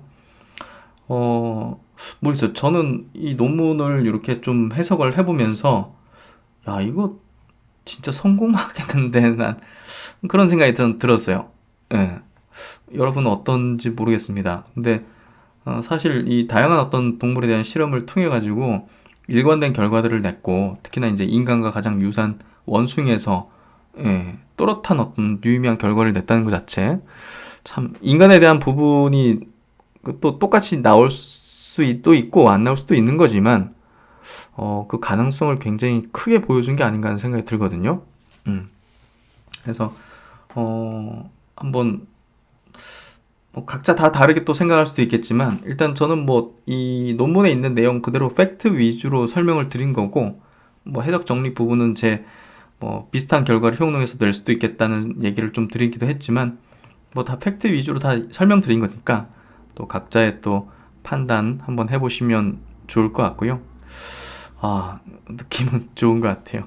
모르겠어요. 저는 이 논문을 이렇게 좀 해석을 해보면서, 야, 이거 진짜 성공하겠는데, 난 그런 생각이 들었어요. 여러분은 어떤지 모르겠습니다. 근데 사실 이 다양한 어떤 동물에 대한 실험을 통해 가지고 일관된 결과들을 냈고, 특히나 이제 인간과 가장 유사한 원숭이에서 또렷한 어떤 유의미한 결과를 냈다는 것 자체, 참 인간에 대한 부분이 또 똑같이 나올 수도 있고 안 나올 수도 있는 거지만, 그 가능성을 굉장히 크게 보여준 게 아닌가 하는 생각이 들거든요. 그래서 한번 뭐 각자 다 다르게 또 생각할 수도 있겠지만, 일단 저는 뭐 이 논문에 있는 내용 그대로 팩트 위주로 설명을 드린 거고, 뭐 해석 정리 부분은 제 뭐 비슷한 결과를 효능에서 낼 수도 있겠다는 얘기를 좀 드리기도 했지만, 뭐 다 팩트 위주로 다 설명드린 거니까 또 각자의 또 판단 한번 해보시면 좋을 것 같고요. 느낌은 좋은 것 같아요.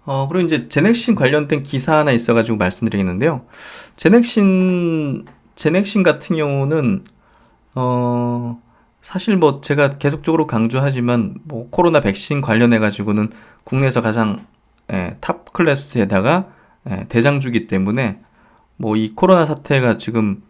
그리고 이제 제넥신 관련된 기사 하나 있어가지고 말씀드리겠는데요. 제넥신 같은 경우는, 사실 뭐 제가 계속적으로 강조하지만, 뭐 코로나 백신 관련해가지고는 국내에서 가장, 탑 클래스에다가, 대장주기 때문에, 뭐 이 코로나 사태가 지금,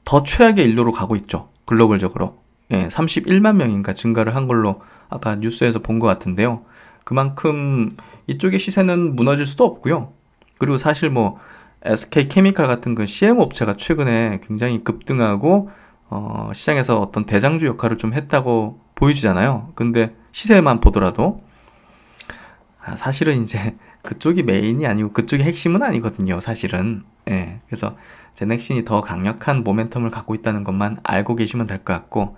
더 최악의 일로로 가고 있죠. 글로벌적으로. 31만 명인가 증가를 한 걸로 아까 뉴스에서 본 것 같은데요. 그만큼 이쪽의 시세는 무너질 수도 없고요. 그리고 사실 뭐 SK케미칼 같은 그 CM 업체가 최근에 굉장히 급등하고 시장에서 어떤 대장주 역할을 좀 했다고 보이지잖아요. 근데 시세만 보더라도 사실은 이제 그쪽이 메인이 아니고 그쪽이 핵심은 아니거든요. 사실은. 그래서 제넥신이 더 강력한 모멘텀을 갖고 있다는 것만 알고 계시면 될 것 같고,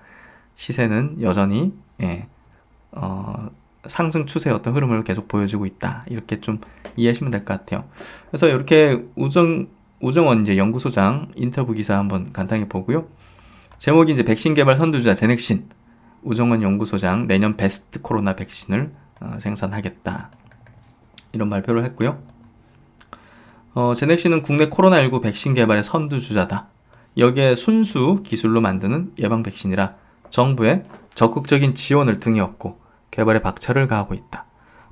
시세는 여전히 상승 추세의 어떤 흐름을 계속 보여주고 있다, 이렇게 좀 이해하시면 될 것 같아요. 그래서 이렇게 우정원 이제 연구소장 인터뷰 기사 한번 간단히 보고요. 제목이 이제 백신 개발 선두주자 제넥신, 우정원 연구소장 내년 베스트 코로나 백신을 생산하겠다, 이런 발표를 했고요. 제넥신은 국내 코로나19 백신 개발의 선두주자다. 여기에 순수 기술로 만드는 예방 백신이라 정부의 적극적인 지원을 등에 업고 개발에 박차를 가하고 있다.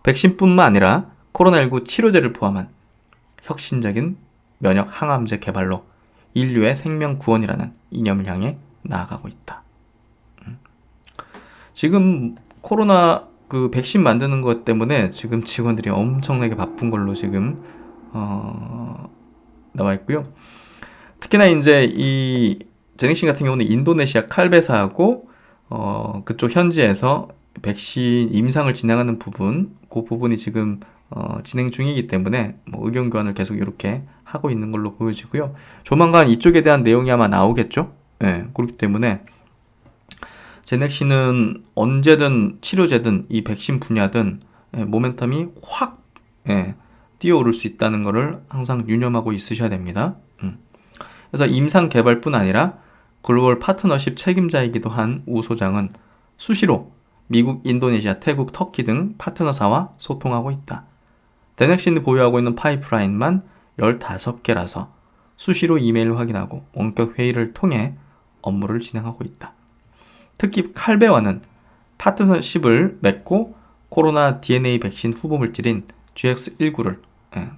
백신뿐만 아니라 코로나19 치료제를 포함한 혁신적인 면역 항암제 개발로 인류의 생명 구원이라는 이념을 향해 나아가고 있다. 지금 코로나 그 백신 만드는 것 때문에 지금 직원들이 엄청나게 바쁜 걸로 지금 나와 있고요. 특히나 이제 이 제넥신 같은 경우는 인도네시아 칼베사하고 그쪽 현지에서 백신 임상을 진행하는 부분, 그 부분이 지금 진행 중이기 때문에 뭐 의견 교환을 계속 이렇게 하고 있는 걸로 보여지고요. 조만간 이쪽에 대한 내용이 아마 나오겠죠. 그렇기 때문에 제넥신은 언제든 치료제든 이 백신 분야든 모멘텀이 확 뛰어오를 수 있다는 것을 항상 유념하고 있으셔야 됩니다. 그래서 임상 개발뿐 아니라 글로벌 파트너십 책임자이기도 한 우 소장은 수시로 미국, 인도네시아, 태국, 터키 등 파트너사와 소통하고 있다. 데넥신이 보유하고 있는 파이프라인만 15개라서 수시로 이메일을 확인하고 원격 회의를 통해 업무를 진행하고 있다. 특히 칼베와는 파트너십을 맺고 코로나 DNA 백신 후보 물질인 GX19를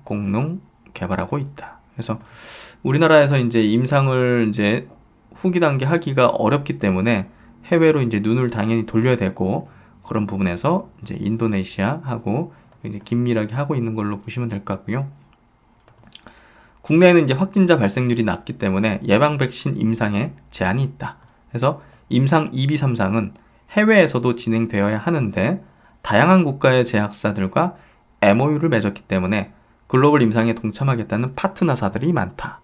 공동 개발하고 있다. 그래서 우리나라에서 이제 임상을 이제 후기 단계 하기가 어렵기 때문에 해외로 이제 눈을 당연히 돌려야 되고, 그런 부분에서 이제 인도네시아하고 이제 긴밀하게 하고 있는 걸로 보시면 될 것 같고요. 국내에는 이제 확진자 발생률이 낮기 때문에 예방 백신 임상에 제한이 있다. 그래서 임상 2비 3상은 해외에서도 진행되어야 하는데 다양한 국가의 제약사들과 MOU를 맺었기 때문에 글로벌 임상에 동참하겠다는 파트너사들이 많다.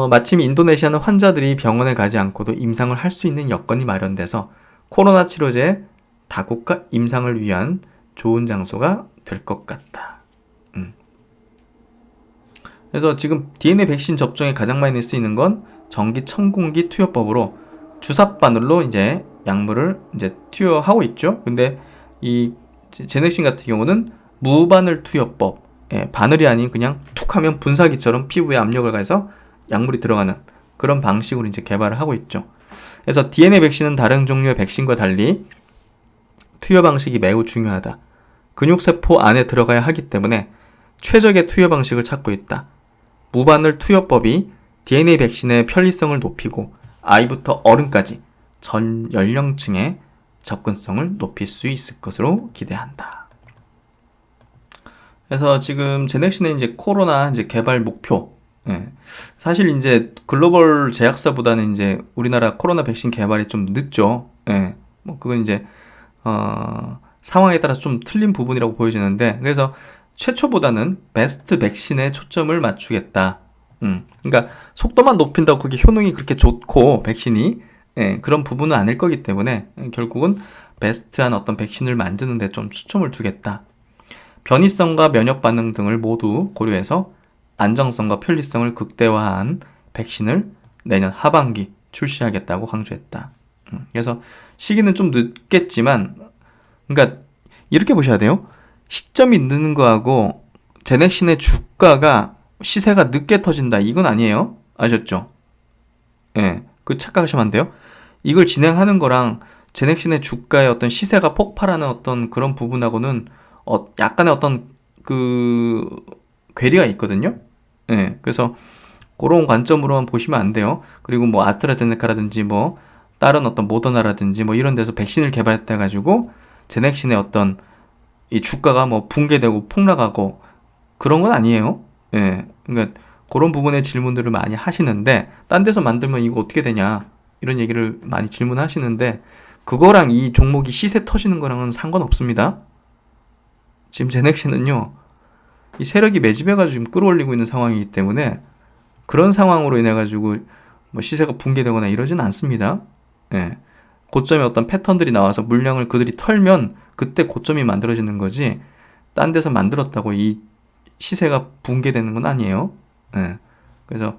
마침 인도네시아는 환자들이 병원에 가지 않고도 임상을 할 수 있는 여건이 마련돼서 코로나 치료제 다국가 임상을 위한 좋은 장소가 될 것 같다. 그래서 지금 DNA 백신 접종에 가장 많이 쓰이는 건 전기 천공기 투여법으로 주사 바늘로 이제 약물을 이제 투여하고 있죠. 근데 이 제넥신 같은 경우는 무바늘 투여법, 바늘이 아닌 그냥 툭 하면 분사기처럼 피부에 압력을 가해서 약물이 들어가는 그런 방식으로 이제 개발을 하고 있죠. 그래서 DNA 백신은 다른 종류의 백신과 달리 투여 방식이 매우 중요하다. 근육세포 안에 들어가야 하기 때문에 최적의 투여 방식을 찾고 있다. 무바늘 투여법이 DNA 백신의 편리성을 높이고 아이부터 어른까지 전 연령층의 접근성을 높일 수 있을 것으로 기대한다. 그래서 지금 제넥신의 이제 코로나 이제 개발 목표, 사실 이제 글로벌 제약사보다는 이제 우리나라 코로나 백신 개발이 좀 늦죠. 뭐 그건 이제 상황에 따라서 좀 틀린 부분이라고 보여지는데, 그래서 최초보다는 베스트 백신에 초점을 맞추겠다. 그러니까 속도만 높인다고 그게 효능이 그렇게 좋고 백신이 그런 부분은 아닐 거기 때문에 결국은 베스트한 어떤 백신을 만드는 데 좀 초점을 두겠다. 변이성과 면역 반응 등을 모두 고려해서 안정성과 편리성을 극대화한 백신을 내년 하반기 출시하겠다고 강조했다. 그래서 시기는 좀 늦겠지만, 그러니까 이렇게 보셔야 돼요. 시점이 늦는 거하고 제넥신의 주가가 시세가 늦게 터진다, 이건 아니에요. 아셨죠? 그 착각하시면 안 돼요. 이걸 진행하는 거랑 제넥신의 주가의 어떤 시세가 폭발하는 어떤 그런 부분하고는 약간의 어떤 그 괴리가 있거든요. 그래서 그런 관점으로만 보시면 안 돼요. 그리고 뭐 아스트라제네카라든지 뭐 다른 어떤 모더나라든지 뭐 이런 데서 백신을 개발했다 가지고 제넥신의 어떤 이 주가가 뭐 붕괴되고 폭락하고 그런 건 아니에요. 그러니까 그런 부분의 질문들을 많이 하시는데, 딴 데서 만들면 이거 어떻게 되냐 이런 얘기를 많이 질문하시는데, 그거랑 이 종목이 시세 터지는 거랑은 상관없습니다. 지금 제넥신은요, 이 세력이 매집해가지고 지금 끌어올리고 있는 상황이기 때문에 그런 상황으로 인해가지고 뭐 시세가 붕괴되거나 이러진 않습니다. 고점에 어떤 패턴들이 나와서 물량을 그들이 털면 그때 고점이 만들어지는 거지, 딴 데서 만들었다고 이 시세가 붕괴되는 건 아니에요. 그래서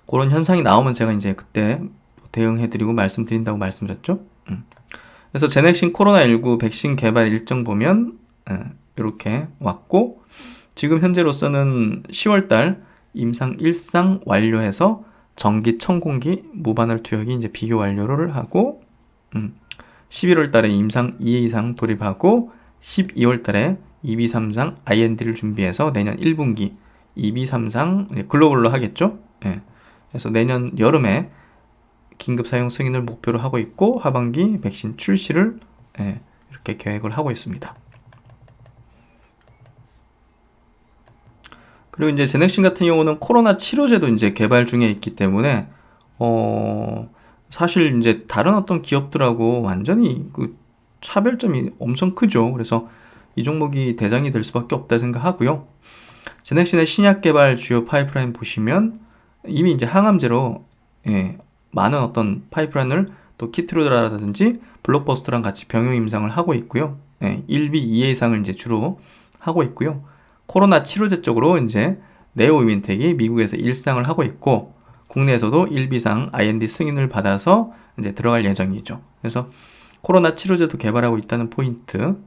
그런 현상이 나오면 제가 이제 그때 대응해드리고 말씀드린다고 말씀드렸죠. 그래서 제넥신 코로나19 백신 개발 일정 보면 이렇게 왔고, 지금 현재로서는 10월달 임상 1상 완료해서 전기 천공기 무바늘 투여기 이제 비교 완료를 하고, 11월 달에 임상 2상 돌입하고 12월 달에 2비 3상 IND를 준비해서 내년 1분기 2비 3상 글로벌로 하겠죠. 그래서 내년 여름에 긴급 사용 승인을 목표로 하고 있고 하반기 백신 출시를 이렇게 계획을 하고 있습니다. 그리고 이제 제넥신 같은 경우는 코로나 치료제도 이제 개발 중에 있기 때문에 사실 이제 다른 어떤 기업들하고 완전히 그 차별점이 엄청 크죠. 그래서 이 종목이 대장이 될 수밖에 없다 생각하고요. 제넥신의 신약 개발 주요 파이프라인 보시면 이미 이제 항암제로 많은 어떤 파이프라인을 또 키트로드라든지 블록버스터랑 같이 병용 임상을 하고 있고요. 1비 2회 이상을 이제 주로 하고 있고요. 코로나 치료제 쪽으로 이제 네오이민텍이 미국에서 일상을 하고 있고, 국내에서도 1비상 IND 승인을 받아서 이제 들어갈 예정이죠. 그래서 코로나 치료제도 개발하고 있다는 포인트,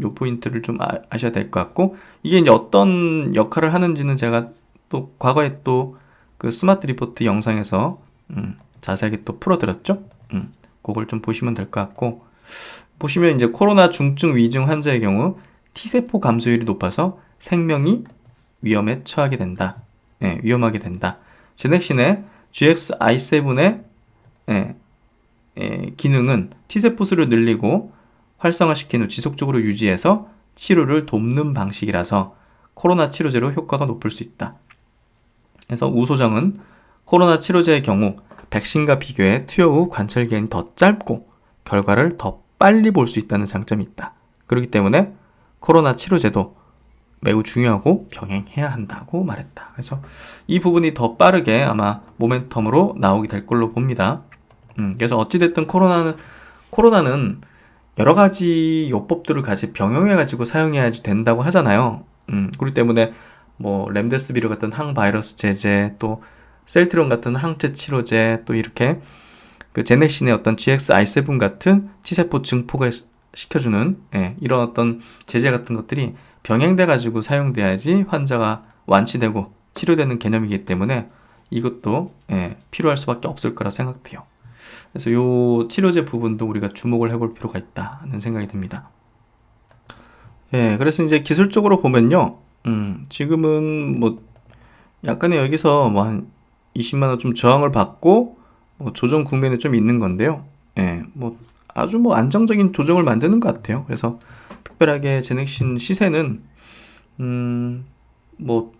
요 포인트를 좀 아셔야 될 것 같고, 이게 이제 어떤 역할을 하는지는 제가 또 과거에 또 그 스마트 리포트 영상에서 자세하게 또 풀어드렸죠. 그걸 좀 보시면 될 것 같고, 보시면 이제 코로나 중증 위중 환자의 경우 T세포 감소율이 높아서 생명이 위험에 처하게 된다. 위험하게 된다. 제넥신의 GXI7의 기능은 T세포 수를 늘리고 활성화시킨 후 지속적으로 유지해서 치료를 돕는 방식이라서 코로나 치료제로 효과가 높을 수 있다. 그래서 우 소장은 코로나 치료제의 경우 백신과 비교해 투여 후 관찰 기간이 더 짧고 결과를 더 빨리 볼 수 있다는 장점이 있다. 그렇기 때문에 코로나 치료제도 매우 중요하고 병행해야 한다고 말했다. 그래서 이 부분이 더 빠르게 아마 모멘텀으로 나오게 될 걸로 봅니다. 그래서 어찌됐든 코로나는 여러 가지 요법들을 같이 병용해가지고 사용해야지 된다고 하잖아요. 그렇기 때문에 뭐 렘데스비르 같은 항바이러스 제제, 또 셀트리온 같은 항체 치료제, 또 이렇게 그 제넥신의 어떤 GXI7 같은 T세포 증폭을 시켜주는 이런 어떤 제제 같은 것들이 병행돼 가지고 사용돼야지 환자가 완치되고 치료되는 개념이기 때문에 이것도 필요할 수밖에 없을 거라 생각돼요. 그래서 요 치료제 부분도 우리가 주목을 해볼 필요가 있다는 생각이 듭니다. 그래서 이제 기술적으로 보면요, 지금은 뭐 약간의 여기서 뭐 한 20만 원 좀 저항을 받고 뭐 조정 국면에 좀 있는 건데요. 뭐 아주 뭐 안정적인 조정을 만드는 것 같아요. 그래서 특별하게 제넥신 시세는 뭐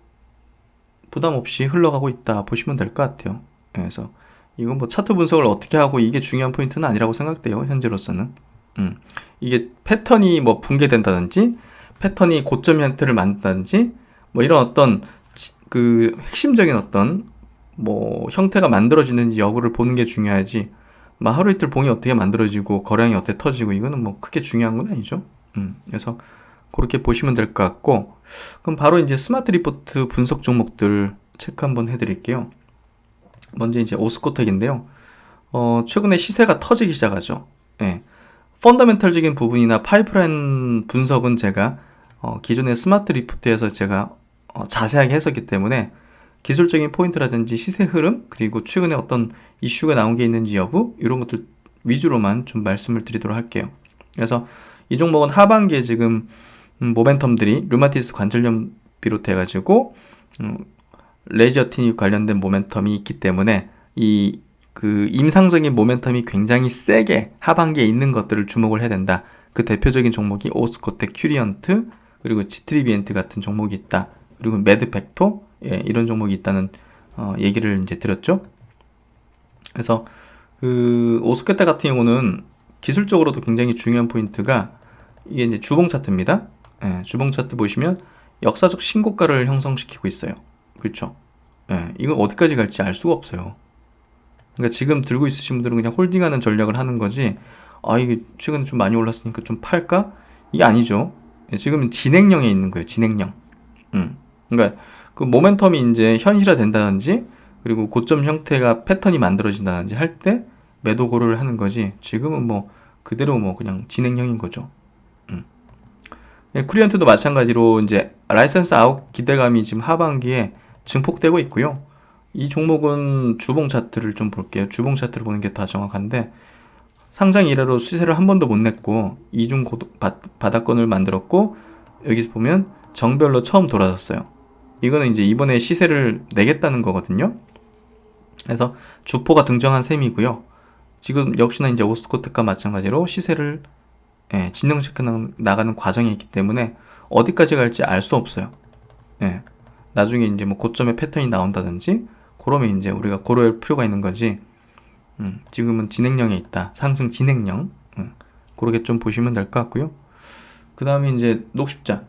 부담 없이 흘러가고 있다 보시면 될 것 같아요. 그래서 이건 뭐 차트 분석을 어떻게 하고 이게 중요한 포인트는 아니라고 생각돼요. 현재로서는. 이게 패턴이 뭐 붕괴된다든지 패턴이 고점 형태를 만든다든지 뭐 이런 어떤 그 핵심적인 어떤 뭐 형태가 만들어지는지 여부를 보는 게 중요하지, 막 하루 이틀 봉이 어떻게 만들어지고 거량이 어떻게 터지고 이거는 뭐 크게 중요한 건 아니죠. 그래서 그렇게 보시면 될 것 같고, 그럼 바로 이제 스마트 리포트 분석 종목들 체크 한번 해드릴게요. 먼저 이제 오스코텍인데요. 최근에 시세가 터지기 시작하죠. 펀더멘털적인 부분이나 파이프라인 분석은 제가 기존의 스마트 리포트에서 제가 자세하게 했었기 때문에 기술적인 포인트라든지 시세 흐름, 그리고 최근에 어떤 이슈가 나온 게 있는지 여부, 이런 것들 위주로만 좀 말씀을 드리도록 할게요. 그래서 이 종목은 하반기에 지금 모멘텀들이 류마티스 관절염 비롯해가지고 레지어틴이 관련된 모멘텀이 있기 때문에 그 임상적인 모멘텀이 굉장히 세게 하반기에 있는 것들을 주목을 해야 된다. 그 대표적인 종목이 오스코텍, 큐리언트, 그리고 지트리비엔트 같은 종목이 있다. 그리고 매드팩토, 이런 종목이 있다는 얘기를 이제 드렸죠. 그래서 그 오스코텍 같은 경우는 기술적으로도 굉장히 중요한 포인트가 이게 이제 주봉 차트입니다. 주봉 차트 보시면 역사적 신고가를 형성시키고 있어요. 그렇죠? 이거 어디까지 갈지 알 수가 없어요. 그러니까 지금 들고 있으신 분들은 그냥 홀딩하는 전략을 하는 거지, 이게 최근에 좀 많이 올랐으니까 좀 팔까? 이게 아니죠. 지금은 진행형에 있는 거예요. 진행형. 그러니까 그 모멘텀이 이제 현실화 된다든지, 그리고 고점 형태가 패턴이 만들어진다든지 할 때 매도 고려를 하는 거지, 지금은 뭐 그대로 뭐 그냥 진행형인 거죠. 쿠리언트도 마찬가지로 이제 라이센스 아웃 기대감이 지금 하반기에 증폭되고 있고요. 이 종목은 주봉 차트를 좀 볼게요. 주봉 차트를 보는 게 더 정확한데, 상장 이래로 시세를 한 번도 못 냈고 이중 바닥권을 만들었고, 여기서 보면 정별로 처음 돌아섰어요. 이거는 이제 이번에 시세를 내겠다는 거거든요. 그래서 주포가 등장한 셈이고요. 지금 역시나 이제 오스코텍과 마찬가지로 시세를 진정시켜 나가는 과정이 있기 때문에 어디까지 갈지 알 수 없어요. 나중에 이제 뭐 고점의 패턴이 나온다든지 그러면 이제 우리가 고려할 필요가 있는 거지. 지금은 진행형에 있다. 상승 진행형. 그렇게 좀 보시면 될 것 같고요. 그 다음에 이제 녹십자.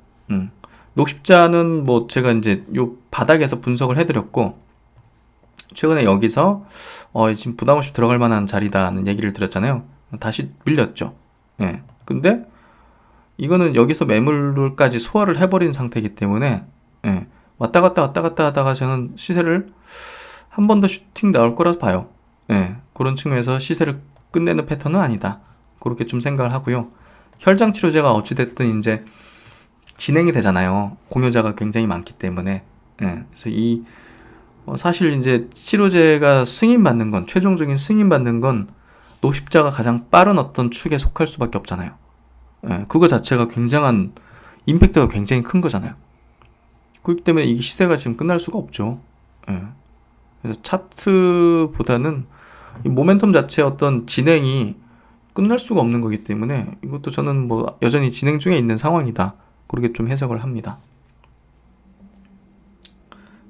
녹십자는 뭐 제가 이제 요 바닥에서 분석을 해드렸고, 최근에 여기서 지금 부담 없이 들어갈 만한 자리다는 얘기를 드렸잖아요. 다시 밀렸죠. 근데 이거는 여기서 매물까지 소화를 해버린 상태이기 때문에 예, 왔다 갔다 하다가 저는 시세를 한 번 더 슈팅 나올 거라서 봐요. 예, 그런 측면에서 시세를 끝내는 패턴은 아니다. 그렇게 좀 생각을 하고요. 혈장 치료제가 어찌됐든 이제 진행이 되잖아요. 공여자가 굉장히 많기 때문에. 예, 그래서 사실 이제 치료제가 승인받는 건, 최종적인 승인받는 건 노십자가 가장 빠른 어떤 축에 속할 수밖에 없잖아요. 예, 그거 자체가 굉장한, 임팩트가 굉장히 큰 거잖아요. 그렇기 때문에 이게 시세가 지금 끝날 수가 없죠. 예. 그래서 차트보다는 이 모멘텀 자체의 어떤 진행이 끝날 수가 없는 거기 때문에 이것도 저는 뭐 여전히 진행 중에 있는 상황이다. 그렇게 좀 해석을 합니다.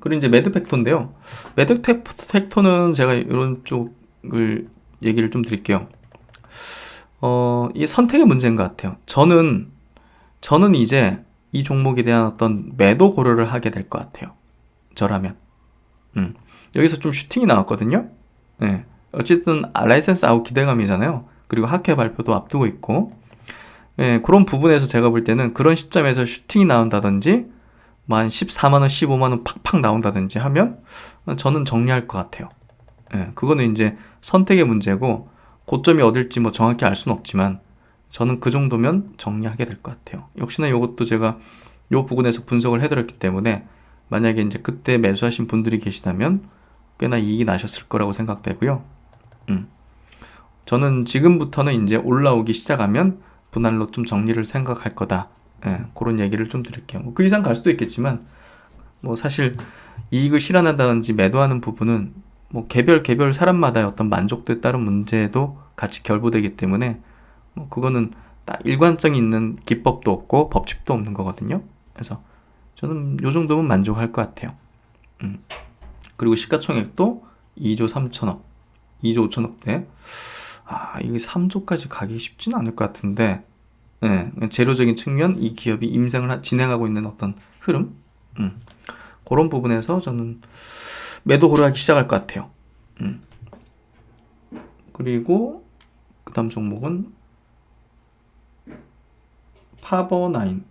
그리고 이제 매드 팩터인데요. 매드 팩터는 제가 이런 쪽을 얘기를 좀 드릴게요. 이 선택의 문제인 것 같아요. 저는 이제 이 종목에 대한 어떤 매도 고려를 하게 될 것 같아요. 저라면. 여기서 좀 슈팅이 나왔거든요. 네. 어쨌든 라이센스 아웃 기대감이잖아요. 그리고 학회 발표도 앞두고 있고, 네, 그런 부분에서 제가 볼 때는 그런 시점에서 슈팅이 나온다든지 뭐 한 14만원, 15만원 팍팍 나온다든지 하면 저는 정리할 것 같아요. 네, 그거는 이제 선택의 문제고 고점이 어딜지 뭐 정확히 알 수는 없지만 저는 그 정도면 정리하게 될 것 같아요. 역시나 이것도 제가 이 부분에서 분석을 해드렸기 때문에 만약에 이제 그때 매수하신 분들이 계시다면 꽤나 이익이 나셨을 거라고 생각되고요. 저는 지금부터는 이제 올라오기 시작하면 분할로 좀 정리를 생각할 거다. 예, 그런 얘기를 좀 드릴게요. 뭐 그 이상 갈 수도 있겠지만 뭐 사실 이익을 실현한다든지 매도하는 부분은 뭐 개별 사람마다의 어떤 만족도에 따른 문제도 같이 결부되기 때문에 뭐 그거는 딱 일관성이 있는 기법도 없고 법칙도 없는 거거든요. 그래서 저는 요 정도면 만족할 것 같아요. 그리고 시가총액도 2조 3천억, 2조 5천억대. 이게 3조까지 가기 쉽지는 않을 것 같은데, 네, 재료적인 측면, 이 기업이 임상을 진행하고 있는 어떤 흐름, 그런 부분에서 저는 매도 고려하기 시작할 것 같아요. 그리고 그 다음 종목은 파버9.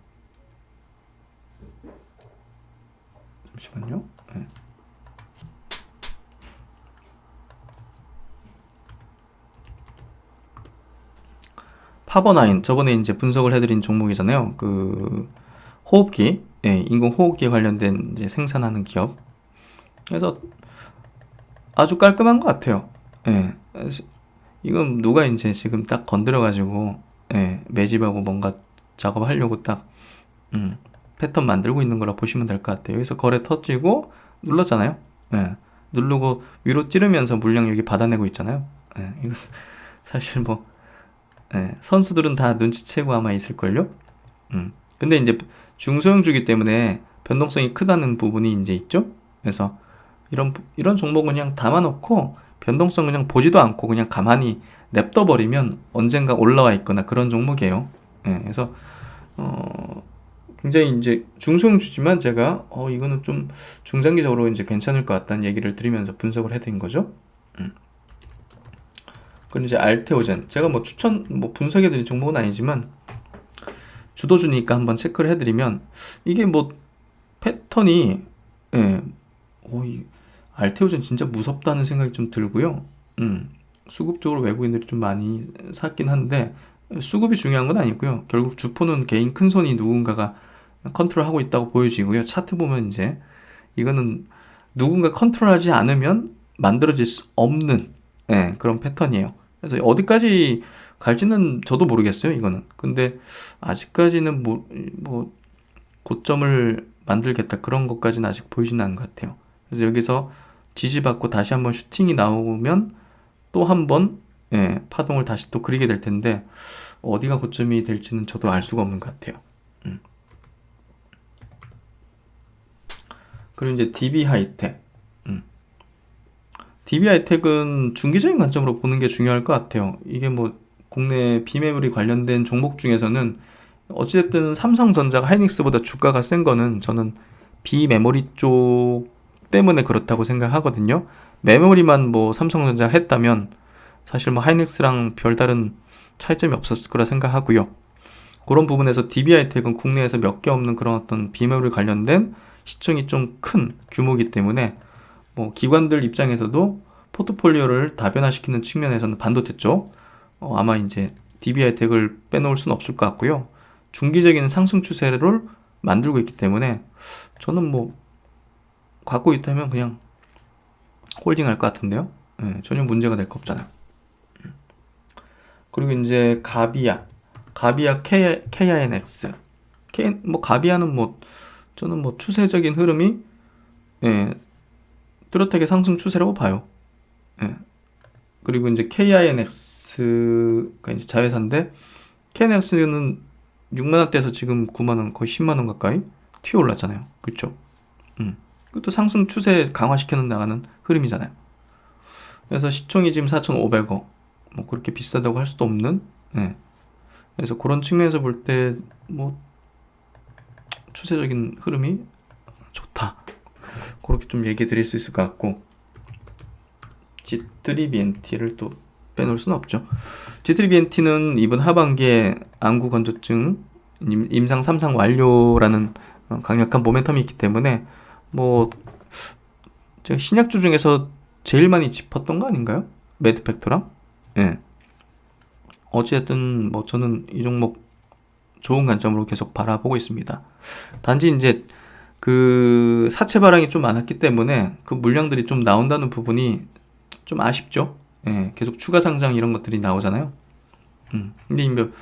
잠시만요. 네. 파버9 저번에 이제 분석을 해드린 종목이잖아요. 그 호흡기, 예, 인공호흡기 관련된 이제 생산하는 기업. 그래서 아주 깔끔한 것 같아요. 예, 이건 누가 이제 지금 딱 건드려가지고 예, 매집하고 뭔가 작업하려고 딱 패턴 만들고 있는 거라 보시면 될 것 같아요. 여기서 거래 터지고 눌렀잖아요. 예, 누르고 위로 찌르면서 물량 여기 받아내고 있잖아요. 예, 이거 사실 뭐 네, 선수들은 다 눈치채고 아마 있을걸요? 근데 이제 중소형주기 때문에 변동성이 크다는 부분이 이제 있죠? 그래서 이런 종목은 그냥 담아놓고 변동성 그냥 보지도 않고 그냥 가만히 냅둬버리면 언젠가 올라와 있거나 그런 종목이에요. 네, 그래서, 굉장히 이제 중소형주지만 제가, 이거는 좀 중장기적으로 이제 괜찮을 것 같다는 얘기를 드리면서 분석을 해드린 거죠. 그리고 이제 알테오젠 제가 뭐 분석해드린 종목은 아니지만 주도주니까 한번 체크를 해드리면 이게 뭐 패턴이 예, 알테오젠 진짜 무섭다는 생각이 좀 들고요. 수급적으로 외국인들이 좀 많이 샀긴 한데 수급이 중요한 건 아니고요. 결국 주포는 개인 큰손이 누군가가 컨트롤하고 있다고 보여지고요. 차트 보면 이제 이거는 누군가 컨트롤하지 않으면 만들어질 수 없는 예, 그런 패턴이에요. 그래서 어디까지 갈지는 저도 모르겠어요, 이거는. 근데 아직까지는 뭐 고점을 만들겠다 그런 것까지는 아직 보이지는 않은 것 같아요. 그래서 여기서 지지받고 다시 한번 슈팅이 나오면 또 한번 예, 파동을 다시 또 그리게 될 텐데 어디가 고점이 될지는 저도 알 수가 없는 것 같아요. 그리고 이제 DB 하이텍. DB 하이텍은 중기적인 관점으로 보는 게 중요할 것 같아요. 이게 뭐 국내 비메모리 관련된 종목 중에서는 어찌됐든 삼성전자가 하이닉스보다 주가가 센 거는 저는 비메모리 쪽 때문에 그렇다고 생각하거든요. 메모리만 뭐 삼성전자 했다면 사실 뭐 하이닉스랑 별다른 차이점이 없었을 거라 생각하고요. 그런 부분에서 DB하이텍은 국내에서 몇 개 없는 그런 어떤 비메모리 관련된 시총이 좀 큰 규모이기 때문에 뭐 기관들 입장에서도 포트폴리오를 다변화시키는 측면에서는 반도체 쪽 아마 이제 DB하이텍을 빼놓을 수는 없을 것 같고요. 중기적인 상승 추세를 만들고 있기 때문에 저는 뭐 갖고 있다면 그냥 홀딩할 것 같은데요. 네, 전혀 문제가 될 거 없잖아요. 그리고 이제 가비아 KINX. 뭐 가비아는 뭐 저는 뭐 추세적인 흐름이 예, 뚜렷하게 상승 추세라고 봐요. 예. 그리고 이제 KINX가 이제 자회사인데 KINX는 6만 원대에서 지금 9만 원, 거의 10만 원 가까이 튀어 올랐잖아요. 그렇죠? 그것도 상승 추세 강화시켜는 나가는 흐름이잖아요. 그래서 시총이 지금 4,500억. 뭐 그렇게 비싸다고 할 수도 없는. 예. 그래서 그런 측면에서 볼 때 뭐 추세적인 흐름이 좋다. 그렇게 좀 얘기 드릴 수 있을 것 같고, G3BNT를 또 빼놓을 수는 없죠. G3BNT는 이번 하반기에 안구 건조증 임상 3상 완료라는 강력한 모멘텀이 있기 때문에 뭐 제가 신약주 중에서 제일 많이 짚었던 거 아닌가요? 매드팩토랑? 예. 어찌됐든 뭐 저는 이 종목 좋은 관점으로 계속 바라보고 있습니다. 단지 이제 그 사채 발행이 좀 많았기 때문에 그 물량들이 좀 나온다는 부분이 좀 아쉽죠. 예, 계속 추가 상장 이런 것들이 나오잖아요. 근데 이건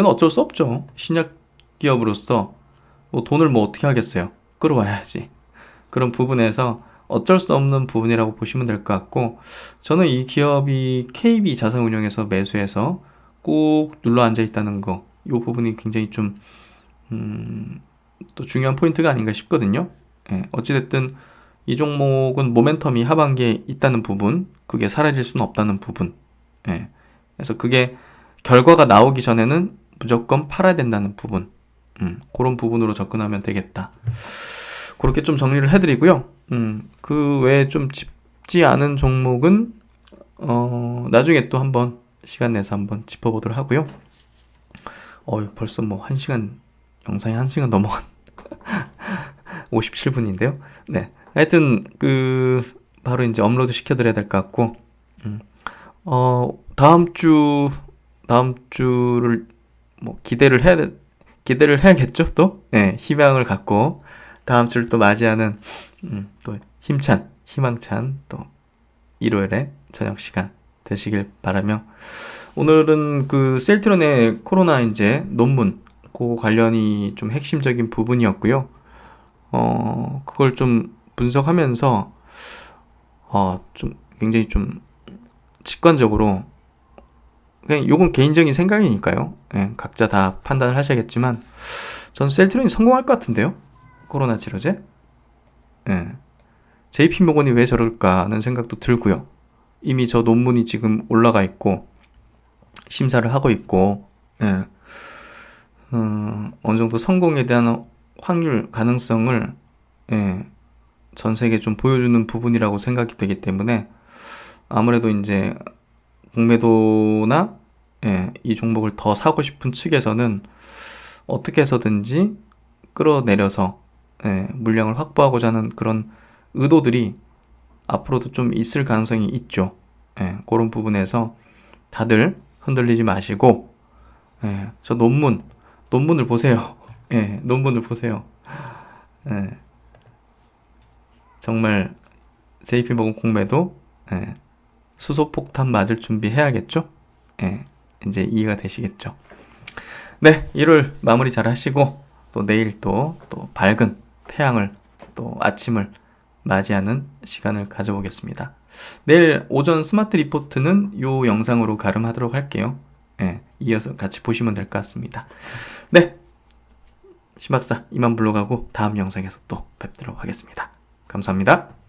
어쩔 수 없죠. 신약 기업으로서 뭐 돈을 뭐 어떻게 하겠어요. 끌어와야지. 그런 부분에서 어쩔 수 없는 부분이라고 보시면 될 것 같고, 저는 이 기업이 KB 자산운용에서 매수해서 꾹 눌러 앉아 있다는 거, 이 부분이 굉장히 좀 또 중요한 포인트가 아닌가 싶거든요. 예, 어찌됐든 이 종목은 모멘텀이 하반기에 있다는 부분, 그게 사라질 수는 없다는 부분. 예, 그래서 그게 결과가 나오기 전에는 무조건 팔아야 된다는 부분. 그런 부분으로 접근하면 되겠다. 그렇게 좀 정리를 해드리고요. 그 외에 좀 짚지 않은 종목은 나중에 또 한번 시간 내서 한번 짚어보도록 하고요. 벌써 뭐 1시간, 영상이 1시간 넘어간 57분인데요. 네. 하여튼, 바로 이제 업로드 시켜드려야 될 것 같고, 다음 주를 뭐 기대를 해야겠죠, 또? 네, 희망을 갖고, 다음 주를 또 맞이하는, 또 희망찬, 또, 일요일에 저녁 시간 되시길 바라며, 오늘은 셀트론의 코로나 이제 논문, 그 관련이 좀 핵심적인 부분이었고요. 그걸 좀 분석하면서, 좀 굉장히 좀 직관적으로, 그냥 요건 개인적인 생각이니까요. 예, 각자 다 판단을 하셔야겠지만, 전 셀트론이 성공할 것 같은데요. 코로나 치료제. 예. JP모건이 왜 저럴까 하는 생각도 들고요. 이미 저 논문이 지금 올라가 있고, 심사를 하고 있고, 예. 어느 정도 성공에 대한 확률, 가능성을, 예, 전 세계에 좀 보여주는 부분이라고 생각이 되기 때문에, 아무래도 이제, 공매도나, 예, 이 종목을 더 사고 싶은 측에서는 어떻게 해서든지 끌어내려서, 예, 물량을 확보하고자 하는 그런 의도들이 앞으로도 좀 있을 가능성이 있죠. 예, 그런 부분에서 다들 흔들리지 마시고, 예, 저 논문을 보세요. 예, 논문을 보세요. 예, 정말 JP모건 공매도, 예, 수소폭탄 맞을 준비해야겠죠? 예, 이제 이해가 되시겠죠? 네, 일요일 마무리 잘 하시고, 또 내일 또 밝은 태양을, 또 아침을 맞이하는 시간을 가져보겠습니다. 내일 오전 스마트 리포트는 이 영상으로 가름하도록 할게요. 예, 이어서 같이 보시면 될 것 같습니다. 네, 신박사 이만 물러가고 다음 영상에서 또 뵙도록 하겠습니다. 감사합니다.